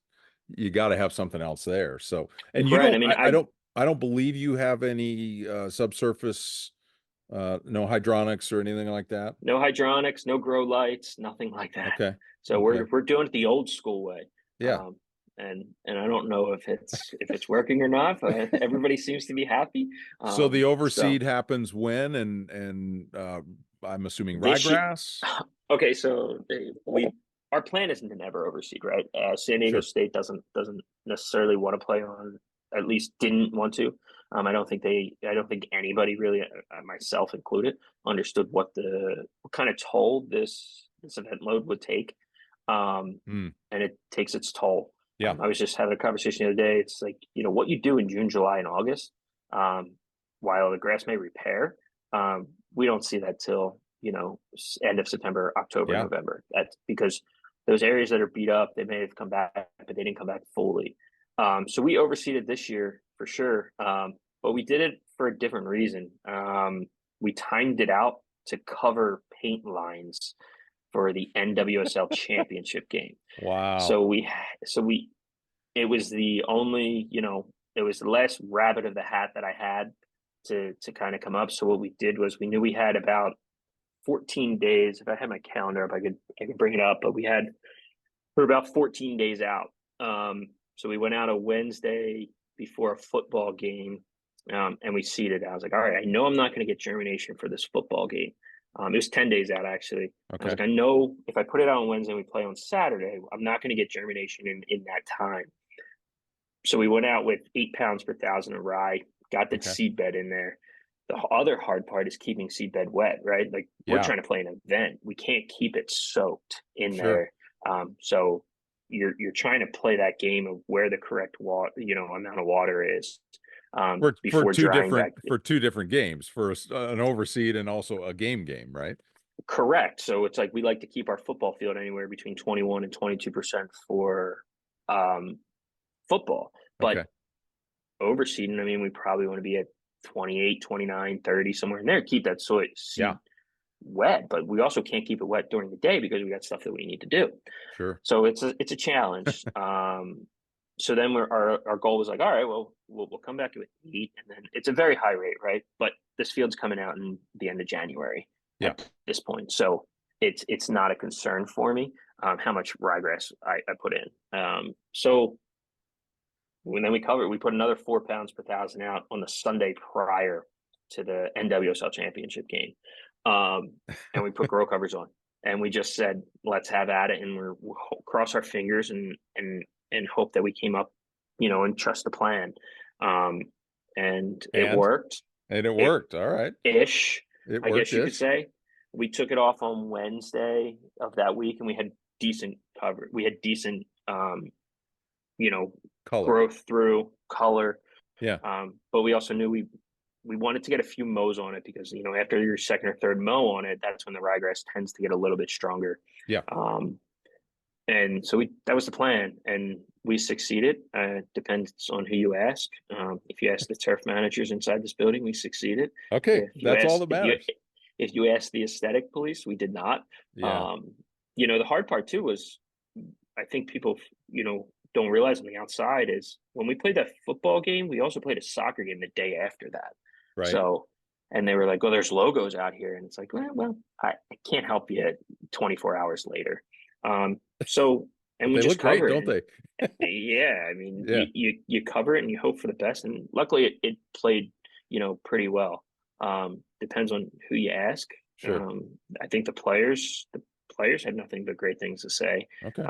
you got to have something else there. So, and you Right. don't, I don't believe you have any subsurface, no hydronics or anything like that. No hydronics, no grow lights, nothing like that. Okay. So we're doing it the old school way. Yeah. And I don't know if it's working or not, but everybody seems to be happy. So the overseed happens when, and I'm assuming ryegrass. Okay, so our plan isn't to never overseed, right? San Diego State doesn't necessarily want to play on, at least didn't want to. I don't think anybody really, myself included, understood what kind of toll this event load would take. And it takes its toll. Yeah. I was just having a conversation the other day. It's like, what you do in June, July, and August, while the grass may repair, we don't see that till, end of September, October, November. That's because those areas that are beat up, they may have come back, but they didn't come back fully. So we overseeded this year for sure. But we did it for a different reason. We timed it out to cover paint lines for the NWSL championship game. Wow. So it was the only, it was the last rabbit of the hat that I had to kind of come up. So what we did was we knew we had about 14 days. If I had my calendar up, I could bring it up, but we're about 14 days out. So we went out a Wednesday before a football game, and we seeded. I was like, all right, I know I'm not going to get germination for this football game. It was 10 days out, actually. Okay. I was like, I know if I put it out on Wednesday and we play on Saturday, I'm not going to get germination in that time. So we went out with 8 pounds per thousand of rye, got the seed bed in there. The other hard part is keeping seed bed wet, right? Like we're trying to play an event. We can't keep it soaked in there. So you're trying to play that game of where the correct water, amount of water is. For two different games, for an overseed and also a game, right? Correct. So it's like we like to keep our football field anywhere between 21 and 22% for football. But overseeding, we probably want to be at 28, 29, 30, somewhere in there. Keep that soil wet, but we also can't keep it wet during the day because we got stuff that we need to do. Sure. So it's a challenge. So then our goal was like, all right, well, we'll come back to 8, and then it's a very high rate, right? But this field's coming out in the end of January at this point. So it's not a concern for me how much ryegrass I put in. So when then we put another 4 pounds per thousand out on the Sunday prior to the NWSL championship game. And we put grow covers on, and we just said, let's have at it. And we'll cross our fingers and hope that we came up, and trust the plan. And it worked. And it worked. All right. Ish. I guess you could say. We took it off on Wednesday of that week, and we had decent cover. We had decent, color. Growth through color. Yeah. But we also knew we wanted to get a few mows on it because, after your second or third mow on it, that's when the ryegrass tends to get a little bit stronger. Yeah. And so that was the plan. And we succeeded. Depends on who you ask. If you ask the turf managers inside this building, we succeeded. Okay, that's all that matters. If you ask the aesthetic police, we did not. Yeah. The hard part too was, I think people, don't realize on the outside is when we played that football game, we also played a soccer game the day after that. Right. So, and they were like, "Oh, there's logos out here," and it's like, well, I can't help you 24 hours later. So, and we they just look great, cover don't it. they? Yeah, I mean, Yeah. you cover it and you hope for the best, and luckily it played, pretty well. Depends on who you ask. Sure. I think the players had nothing but great things to say. Okay.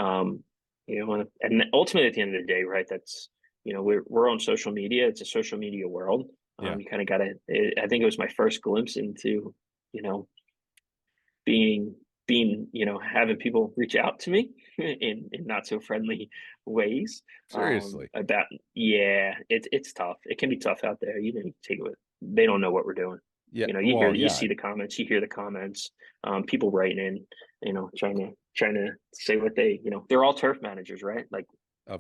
And ultimately at the end of the day, right, that's, we're on social media. It's a social media world. Yeah. You kind of got to, I think it was my first glimpse into, being, having people reach out to me in not so friendly ways. Seriously. It's tough. It can be tough out there. You take it with, they don't know what we're doing. Yeah. You see the comments, you hear the comments, people writing in, trying to say what they, they're all turf managers, right? Like,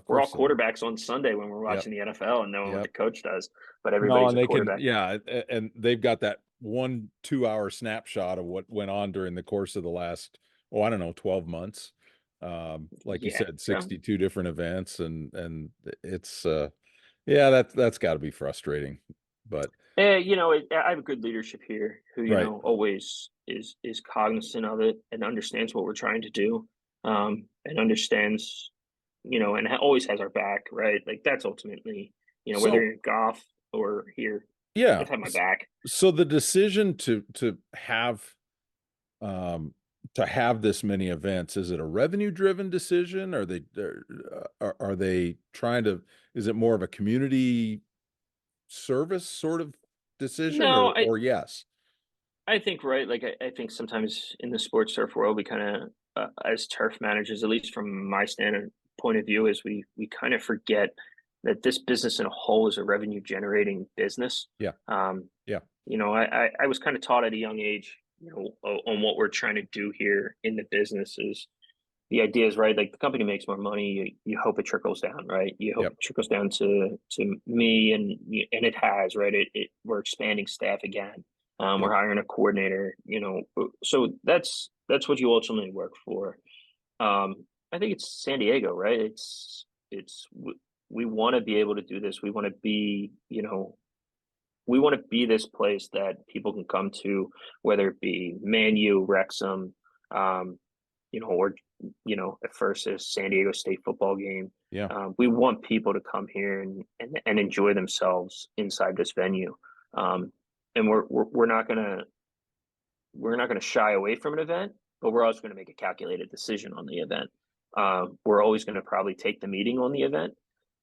we're all quarterbacks on Sunday when we're watching the NFL and knowing what the coach does, but everybody's a quarterback. And they've got that 1-2 hour snapshot of what went on during the course of the last, 12 months. Like you said, 62 different events, and it's that's got to be frustrating. But I have a good leadership here who always is cognizant of it and understands what we're trying to do, and understands, and always has our back, right? Like that's ultimately, whether you're in golf or here, they've had my back. So the decision to have this many events, is it a revenue driven decision? Are they trying to, is it more of a community service sort of decision? No, or yes? I think, right. Like, I think sometimes in the sports turf world, we kind of, as turf managers, at least from my point of view, is we kind of forget that this business in a whole is a revenue generating business. Yeah. I was kind of taught at a young age, on what we're trying to do here in the business is the idea is, right, like the company makes more money, you hope it trickles down, right? You hope it trickles down to me, and it has, right? We're expanding staff again. We're hiring a coordinator, so that's what you ultimately work for. I think it's San Diego, right? It's we want to be able to do this. We want to be, we want to be this place that people can come to, whether it be Man U, Wrexham, or at first a San Diego State football game. We want people to come here and enjoy themselves inside this venue. And we're not gonna shy away from an event, but we're also going to make a calculated decision on the event. We're always going to probably take the meeting on the event,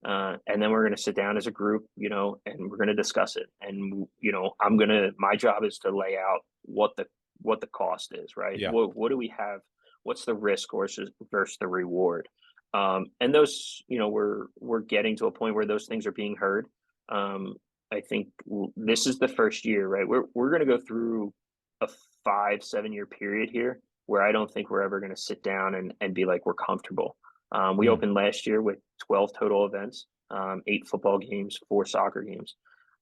and then we're going to sit down as a group, and we're going to discuss it. And my job is to lay out what the cost is, right? What do we have? What's the risk versus the reward? And those, we're getting to a point where those things are being heard. I think this is the first year, right? We're going to go through a 5-7 year period here where I don't think we're ever going to sit down and be like, we're comfortable. We opened last year with 12 total events, 8 football games, 4 soccer games.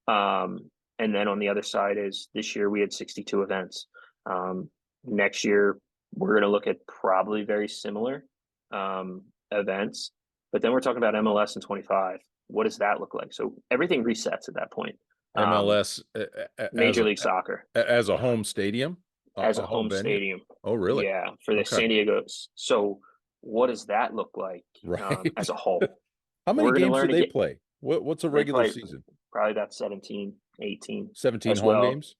And then on the other side is this year we had 62 events. Next year, we're going to look at probably very similar events, but then we're talking about MLS in 25. What does that look like? So everything resets at that point. MLS, Major League Soccer, as a home stadium, as a home stadium. Oh, really? Yeah, for the San Diego's. So what does that look like, as a whole? How many games do they play? What's a regular season? Probably about 17, 18. 17 home games?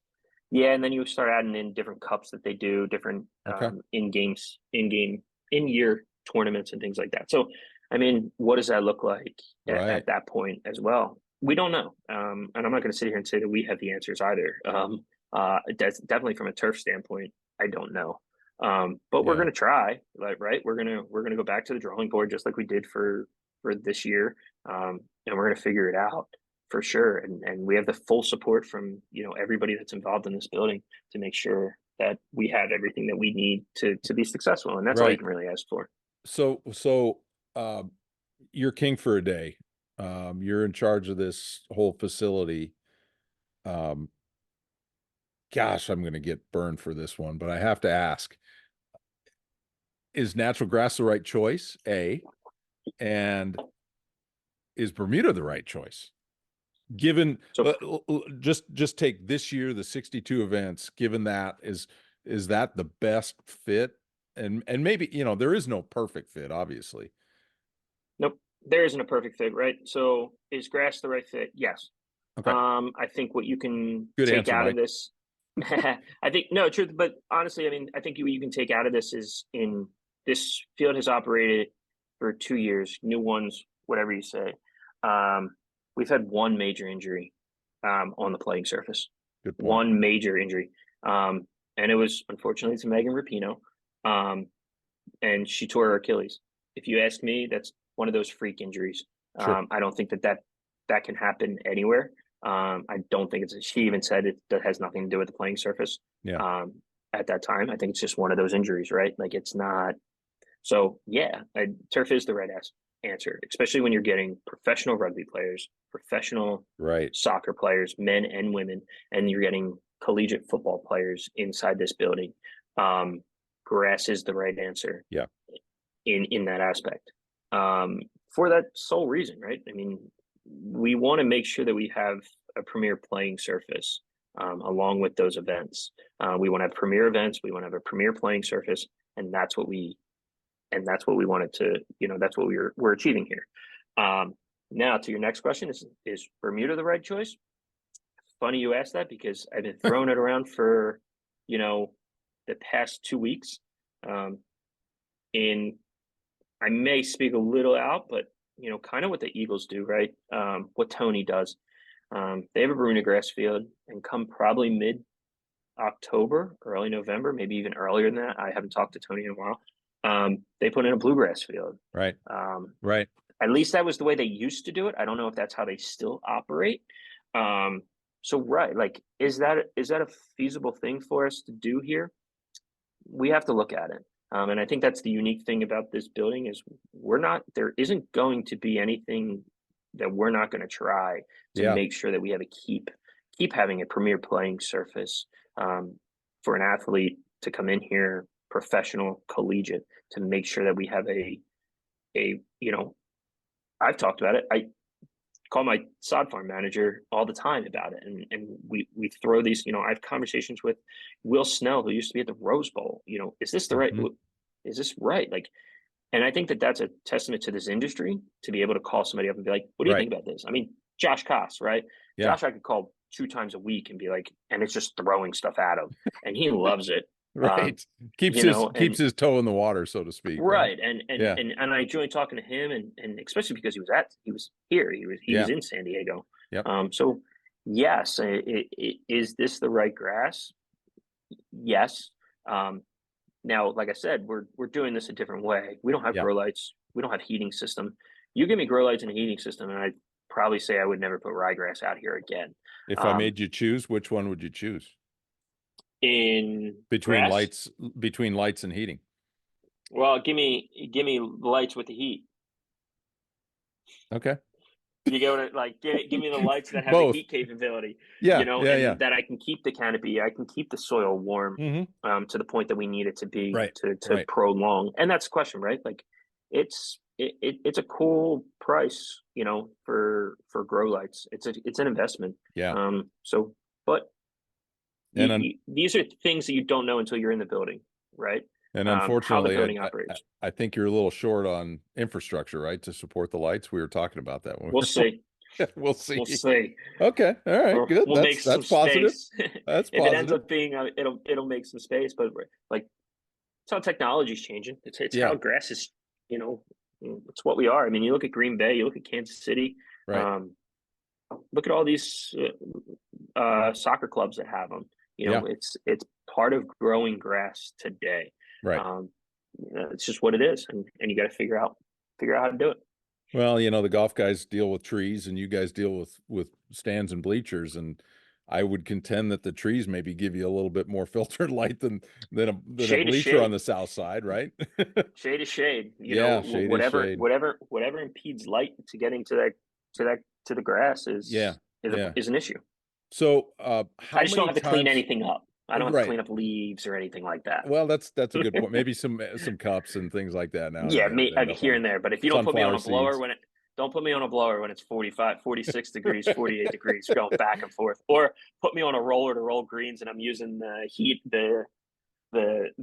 Yeah, and then you start adding in different cups that they do, different in-year tournaments and things like that. So, I mean, what does that look like at that point as well? We don't know. And I'm not going to sit here and say that we have the answers either. That's definitely from a turf standpoint, I don't know. But we're going to try, right? We're going to go back to the drawing board just like we did for this year. And we're going to figure it out for sure. And we have the full support from, everybody that's involved in this building to make sure that we have everything that we need to be successful. And that's all you can really ask for. So you're king for a day. You're in charge of this whole facility. Um, gosh, I'm going to get burned for this one, but I have to ask, is natural grass the right choice? A, and is Bermuda the right choice? Given So just take this year, the 62 events, given that is that the best fit? And maybe, there is no perfect fit, obviously. nope, there isn't a perfect fit, right? So is grass the right fit? Yes. Okay. I think what you can Good take answer, out of Mike. this, I think no truth, but honestly, I mean, I think what you can take out of this is in this field has operated for 2 years, new ones, whatever you say. We've had one major injury on the playing surface. Good point. One major injury. And it was unfortunately to Megan Rapinoe. And she tore her Achilles. If you ask me, that's one of those freak injuries. Sure. I don't think that can happen anywhere. I don't think she even said that has nothing to do with the playing surface. Yeah. At that time, I think it's just one of those injuries, right? Like it's not. So yeah, turf is the right answer, especially when you're getting professional rugby players, professional Right. soccer players, men and women, and you're getting collegiate football players inside this building. Grass is the right answer. Yeah. In that aspect, for that sole reason, right? I mean, we want to make sure that we have a premier playing surface along with those events. We want to have premier events. We want to have a premier playing surface, and that's what we wanted to. That's what we're achieving here. Now, to your next question, is Bermuda the right choice? Funny you asked that because I've been throwing it around for the past 2 weeks. I may speak a little out, but kind of what the Eagles do, right? What Tony does. They have a Bermuda grass field, and come probably mid-October, early November, maybe even earlier than that. I haven't talked to Tony in a while. They put in a bluegrass field. Right. Right. At least that was the way they used to do it. I don't know if that's how they still operate. So right, like, is that a feasible thing for us to do here? We have to look at it. And I think that's the unique thing about this building is there isn't going to be anything that we're not going to try to make sure that we have keep having a premier playing surface for an athlete to come in here, professional, collegiate, to make sure that we have I've talked about it. I call my sod farm manager all the time about it. And we throw these, I have conversations with Will Snell, who used to be at the Rose Bowl. Is this the right, is this right? Like, and I think that that's a testament to this industry to be able to call somebody up and be like, what do you think about this? I mean, Josh Koss, right? Yeah. Josh, I could call 2 times a week and be like, and it's just throwing stuff at him and he loves it. Right. Keeps his toe in the water, so to speak. Right. And I enjoy talking to him and especially because he was here. He was in San Diego. Yep. So yes, is this the right grass? Yes. Now, like I said, we're doing this a different way. We don't have grow lights. We don't have heating system. You give me grow lights and a heating system, and I'd probably say I would never put ryegrass out here again. If I made you choose, which one would you choose? Between grass? lights and heating. Well, give me lights with the heat. Okay. You go to give me the lights that have Both. the heat capability. Yeah. That I can keep the canopy, I can keep the soil warm to the point that we need it to be to prolong. And that's the question, right? Like it's a cool price, for grow lights. It's an investment. Yeah. These are things that you don't know until you're in the building, right? And unfortunately, how the building operates. I think you're a little short on infrastructure, right, to support the lights. We were talking about that. We'll see. We'll see. We'll see. Okay. All right. Good. We'll make some positive. Space. That's if positive. It ends up being it'll make some space, but like it's how technology's changing. It's how grass is. It's what we are. I mean, you look at Green Bay, you look at Kansas City. Right. Look at all these soccer clubs that have them. It's part of growing grass today. Right. It's just what it is, and you got to figure out how to do it. Well, the golf guys deal with trees, and you guys deal with stands and bleachers, and I would contend that the trees maybe give you a little bit more filtered light than a Shade to bleacher on shade. the south side, right? Shade to shade. Yeah, shade is shade. Whatever impedes light to getting to the grass Yeah, yeah. is an issue. So, I how just don't many have to clean times? anything up. I don't have to Right. clean up leaves or anything like that. Well, that's a good point. Maybe some cups and things like that now Yeah, that end up here on and there. But if you don't put me on sunflower a blower seeds. don't put me on a blower when it's 45, 46 degrees, 48 degrees, going back and forth. Or put me on a roller to roll greens and I'm using the heat, the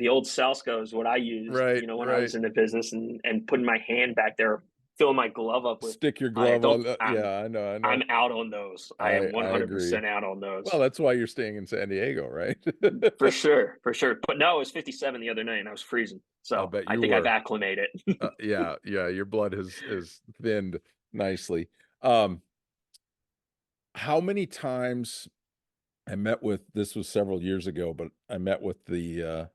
old Salsco is what I used, Right, when I right. was in the business and putting my hand back there, filling my glove up with. Stick your I glove don't. on. Yeah, I know. I'm out on those. I am I agree. 100% out on Well, those. that's why you're staying in San Diego, right? For sure, for sure. But no, it was 57 the other night and I was freezing. I'll So bet I you think I've were. acclimated. Yeah, yeah. Your blood has thinned nicely. Um, how many times this was several years ago, but I met with the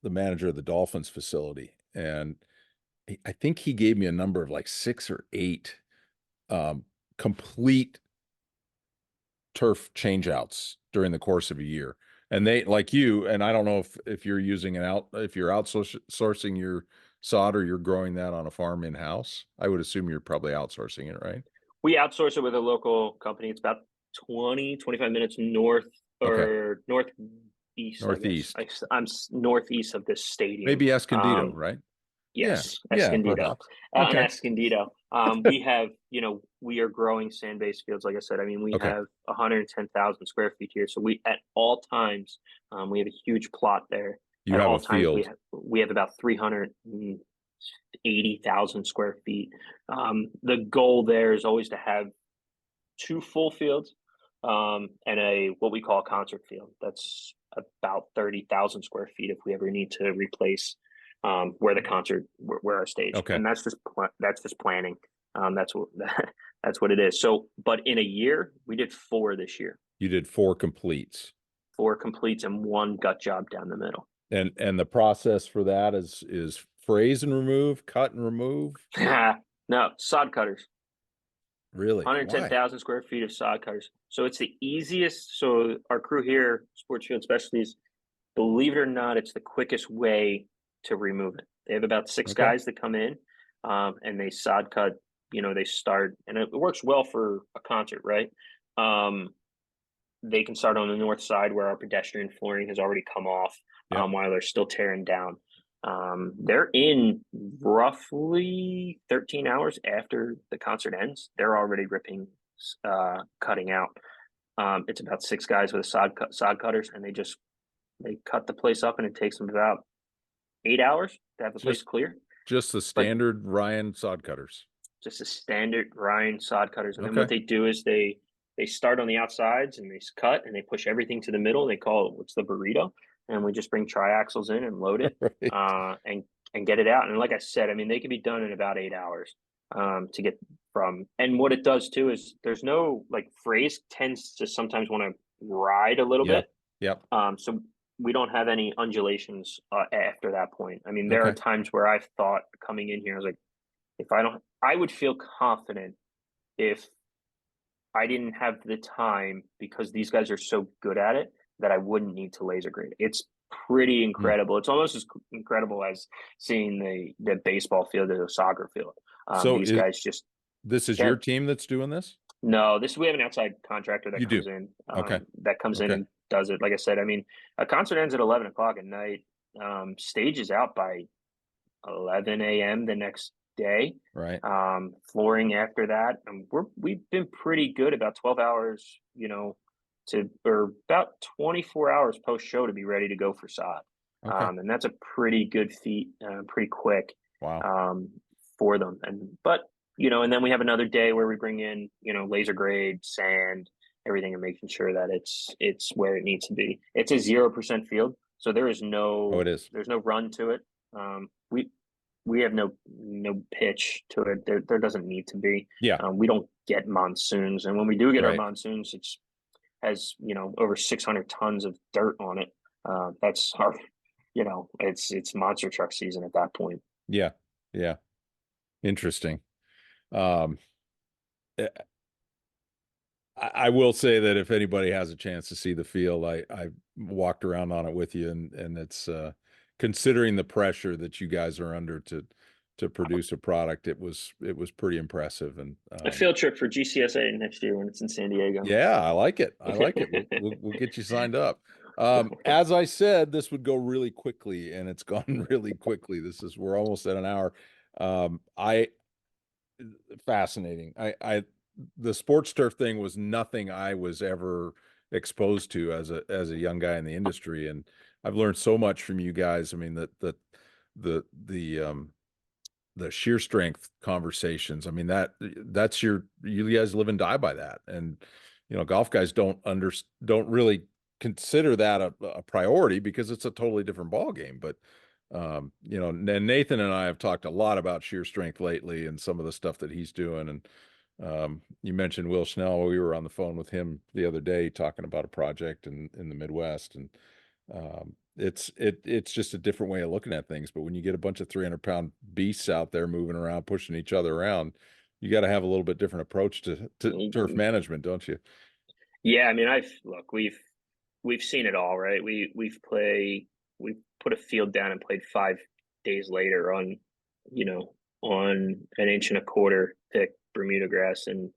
manager of the Dolphins facility, and I think he gave me a number of like 6 or 8 complete turf changeouts during the course of a year. And they, like you, and I don't know if you're using if you're outsourcing your sod or you're growing that on a farm in-house. I would assume you're probably outsourcing it, right? We outsource it with a local company. It's about 25 minutes north Okay. or northeast, I guess. Northeast. I'm northeast of this stadium. Maybe Escondido, Um, right? Yeah. yes, Yeah, Escondido. perhaps. Okay. Escondido. We have, we are growing sand-based fields. Like I said, I mean, we Okay. have 110,000 square feet here. So we, at all times, we have a huge plot there. You At have all a times, field. we have about 380,000 square feet. The goal there is always to have 2 full fields, and what we call a concert field. That's about 30,000 square feet if we ever need to replace where our stage. Okay. And that's just planning. That's what that's what it is. So, but in a year, we did 4 this year. You did 4 completes. 4 completes and 1 gut job down the middle. And the process for that is phrase and remove, cut and remove. No, sod cutters. Really? Why? 110,000 square feet of sod cutters. So it's the easiest. So our crew here, Sports Field Specialties, believe it or not, it's the quickest way to remove it. They have about 6 Okay. guys that come in, and they sod cut. They start, and it works well for a concert, right? They can start on the north side where our pedestrian flooring has already come off, Yep. while they're still tearing down. They're in roughly 13 hours after the concert ends. They're already ripping, cutting out. It's about 6 guys with sod cutters, and they cut the place up, and it takes them about 8 hours to have the place clear. Just the standard Ryan sod cutters. Just a standard Ryan sod cutters, and then Okay. what they do is they start on the outsides and they cut and they push everything to the middle. They call it what's the burrito, and we just bring triaxles in and load it, Right. and get it out. And like I said, I mean, they can be done in about 8 hours, to get from. And what it does too is there's no, like, phrase tends to sometimes want to ride a little Yeah. bit. Yep. So we don't have any undulations after that point. I mean, there are Okay. times where I've thought coming in here, I was like, I would feel confident if I didn't have the time, because these guys are so good at it, that I wouldn't need to laser grade. It's pretty incredible. It's almost as incredible as seeing the baseball field or the soccer field. So These guys just this is can't. your team that's doing this? No, we have an outside contractor that You do? comes in. Okay. That comes in Okay. and does it. Like I said, I mean, a concert ends at 11 o'clock at night. Stage is out by 11 a.m. the next day. Right. Flooring after that, and we've been pretty good, about 12 hours, or about 24 hours post show to be ready to go for sod. Okay. And that's a pretty good feat, pretty quick. Wow. For them. And then we have another day where we bring in, laser grade, sand, everything, and making sure that it's where it needs to be. It's a 0% field, so there is no. Oh, it is. There's no run to it. We have no pitch to it. There doesn't need to be. Yeah. We don't get monsoons, and when we do get our Right. monsoons, has over 600 tons of dirt on it. That's our, it's monster truck season at that point. Yeah. Yeah. Interesting. Um, I will say that if anybody has a chance to see the field, I walked around on it with you, and it's considering the pressure that you guys are under to produce a product, it was pretty impressive. And A field trip for GCSA next year when it's in San Diego. yeah, I like it. I like it. We'll get you signed up. As I said, this would go really quickly, and it's gone really quickly. We're almost at an hour. Fascinating. The sports turf thing was nothing I was ever exposed to as a young guy in the industry, and I've learned so much from you guys. I mean, the sheer strength conversations. I mean, that's you guys live and die by that. And, golf guys don't really consider that a priority because it's a totally different ball game. But, and Nathan and I have talked a lot about sheer strength lately and some of the stuff that he's doing. And, you mentioned Will Schnell. We were on the phone with him the other day talking about a project in the Midwest. And, it's just a different way of looking at things. But when you get a bunch of 300-pound beasts out there moving around, pushing each other around, you got to have a little bit different approach to turf management, don't you? Yeah, I mean, we've seen it all, right? We put a field down and played 5 days later on an 1.25 inch thick Bermuda grass. And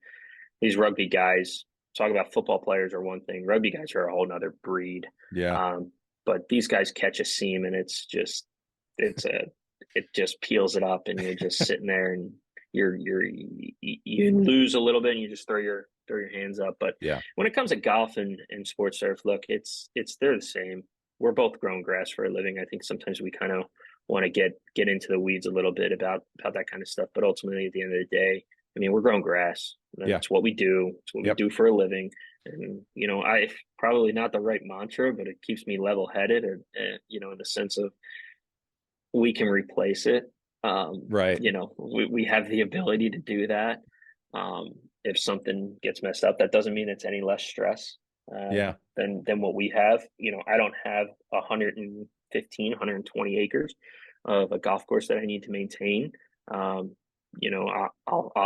these rugby guys, talk about football players are one thing, rugby guys are a whole nother breed. Yeah. But these guys catch a seam and it just peels it up, and you're just sitting there and you lose a little bit and you just throw your hands up. But yeah, when it comes to golf and sports surf, look, they're the same. We're both growing grass for a living. I think sometimes we kind of want to get into the weeds a little bit about that kind of stuff. But ultimately, at the end of the day, I mean, we're growing grass. That's what we do. It's what we do for a living. And, I probably not the right mantra, but it keeps me level headed, and, in the sense of we can replace it. Right. We have the ability to do that. If something gets messed up, that doesn't mean it's any less stress than what we have. I don't have 120 acres of a golf course that I need to maintain. I'll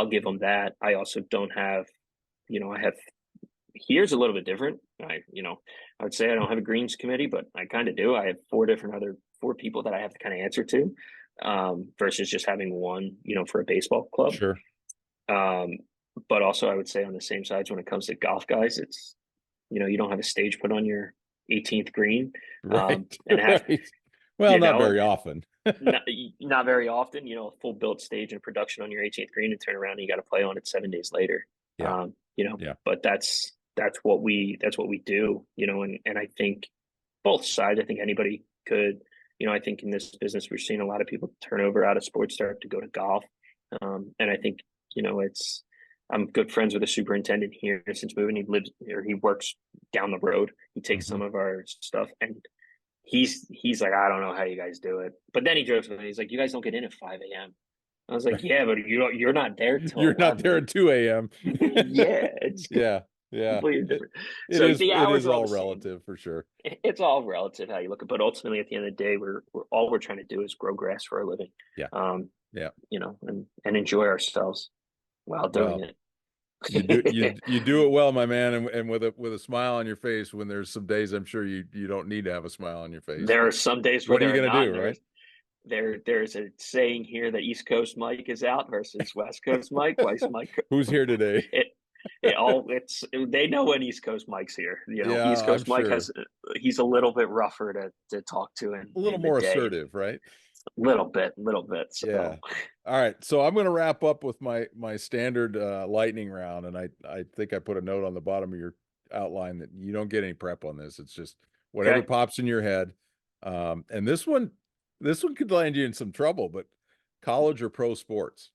give them that. I also don't have, I have, here's a little bit different. I would say I don't have a greens committee, but I kind of do. I have four people that I have to kind of answer to, versus just having one, for a baseball club. Sure. But also I would say on the same sides, when it comes to golf guys, it's, you don't have a stage put on your 18th green. Right. And have, right. Well, not very often. not very often, a full built stage and production on your 18th green, and turn around and you got to play on it 7 days later. Yeah. But that's what we do, and I think both sides, I think anybody could, I think in this business, we're seeing a lot of people turn over out of sports start to go to golf. And I think, I'm good friends with a superintendent here since moving. He works down the road. He takes some of our stuff, and he's like, I don't know how you guys do it. But then he jokes with me. He's like, you guys don't get in at 5 a.m. I was like, yeah, but you're not there till you're not there at 2 a.m. Yeah, it's completely different. It is all relative for sure. It's all relative how you look at it. But ultimately, at the end of the day, we're trying to do is grow grass for a living. And enjoy ourselves while doing it. You do it well, my man, and with a smile on your face. When there's some days, I'm sure you don't need to have a smile on your face. There are some days where what are you going to do, right? There's a saying here that East Coast Mike is out versus West Coast Mike. Mike, who's here today? They know when East Coast Mike's here. East Coast Mike he's a little bit rougher to talk to, and a little more assertive, right? Little bit. So. Yeah. All right. So I'm going to wrap up with my standard lightning round, and I think I put a note on the bottom of your outline that you don't get any prep on this. It's just whatever pops in your head. And this one could land you in some trouble, but college or pro sports?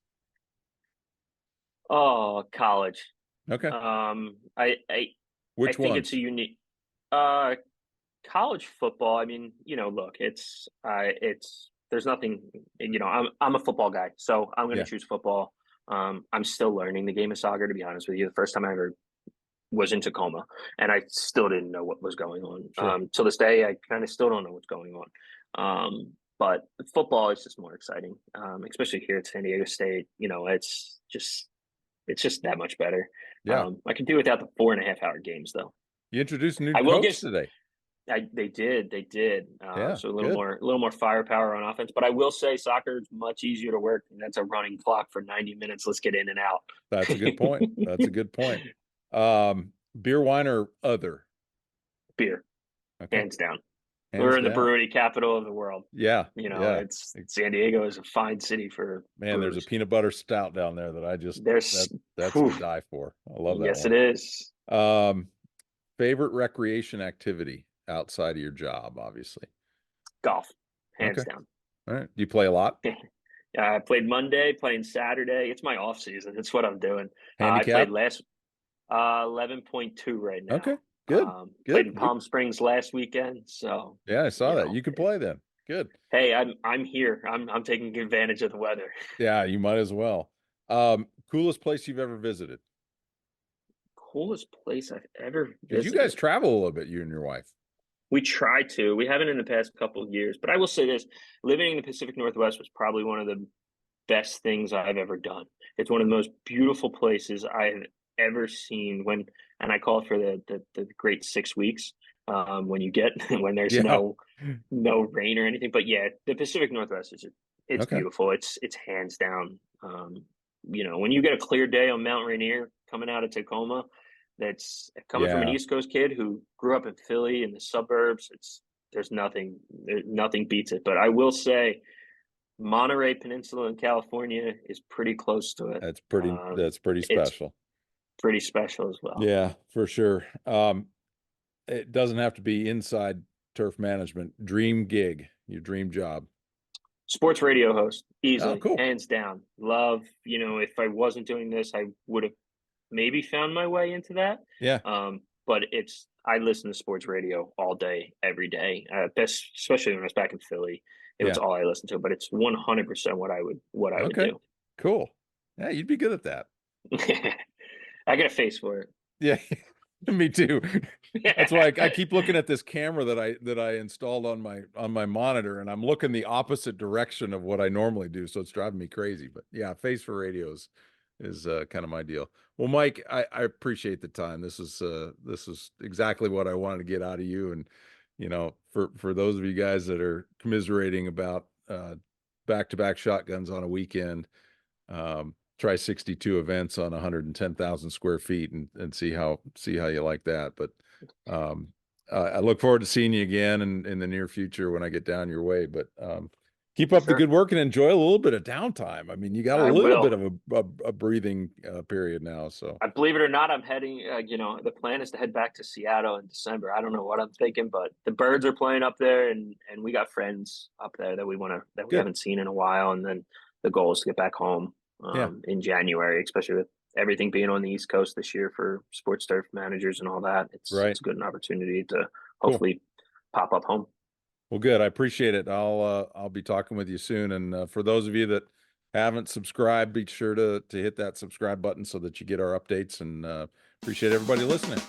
Oh, college. Okay. I Which think one? it's a unique college football. I mean, look, it's there's nothing, I'm a football guy, so I'm going to choose football. I'm still learning the game of soccer, to be honest with you. The first time I ever was in Tacoma, and I still didn't know what was going on. Sure. To this day, I kind of still don't know what's going on. But football is just more exciting, especially here at San Diego State. It's just that much better. Yeah. I could do without the 4.5-hour games though. You introduced a new I will coach get today. they did. Yeah, So a good. little more firepower on offense. But I will say soccer is much easier to work, and that's a running clock for 90 minutes. Let's get in and out. That's a good point. That's a good point. Beer, wine, or other? Beer, Okay. hands down. Hands We're in the down. brewery capital of the world. Yeah. You know, Yeah. it's San Diego is a fine city for Man, there's a brewers. peanut butter stout down there that I just There's that's to die for. I love that yes, one. it is. Favorite recreation activity outside of your job, obviously. Golf, hands Okay. down. All right. Do you play a lot? I played Monday, playing Saturday. It's my off season. It's what I'm doing. I Handicap? played last 11.2 right now. Okay. Good. Played Good. in Palm Springs last weekend. So Yeah, I saw you that. know, You could play then. Good. hey, I'm here. I'm taking advantage of the weather. Yeah, you might as well. Coolest place you've ever visited? Coolest place I've ever Because you visited. guys travel a little bit, you and your wife. We try to. We haven't in the past couple of years, but I will say this: living in the Pacific Northwest was probably one of the best things I've ever done. It's one of the most beautiful places I've ever seen. And I call it for the great 6 weeks when you get when there's Yeah. no rain or anything. But yeah, the Pacific Northwest it's Okay. beautiful. It's hands down. When you get a clear day on Mount Rainier coming out of Tacoma, that's coming from an Yeah. East Coast kid who grew up in Philly in the suburbs. There's nothing beats it. But I will say, Monterey Peninsula in California is pretty close to it. That's pretty It's special. pretty special as well. Yeah, for sure. It doesn't have to be inside turf management. Dream gig, your dream job. Sports radio host, easily, cool. hands down. Love, if I wasn't doing this, I would have maybe found my way into that. Yeah. But I listen to sports radio all day, every day. Especially when I was back in Philly, it was all I listened to. But it's 100% what I would do. Cool. Yeah, you'd be good at that. I got a face for it. Yeah, me too. That's why I keep looking at this camera that I installed on my monitor, and I'm looking the opposite direction of what I normally do, so it's driving me crazy. But yeah, face for radios is kind of my deal. Well, Mike, I appreciate the time. This is exactly what I wanted to get out of you, and for those of you guys that are commiserating about back-to-back shotguns on a weekend, try 62 events on 110,000 square feet and see how you like that. But I look forward to seeing you again in the near future when I get down your way. But keep up the good work and enjoy a little bit of downtime. I mean, you got a little bit of a breathing period now. So I believe it or not, I'm heading. The plan is to head back to Seattle in December. I don't know what I'm thinking, but the Birds are playing up there, and we got friends up there that we haven't seen in a while. And then the goal is to get back home in January, especially with everything being on the East Coast this year for sports turf managers and all that. It's good an opportunity to hopefully pop up home. Well, good. I appreciate it. I'll be talking with you soon. And for those of you that haven't subscribed, be sure to hit that subscribe button so that you get our updates, and appreciate everybody listening.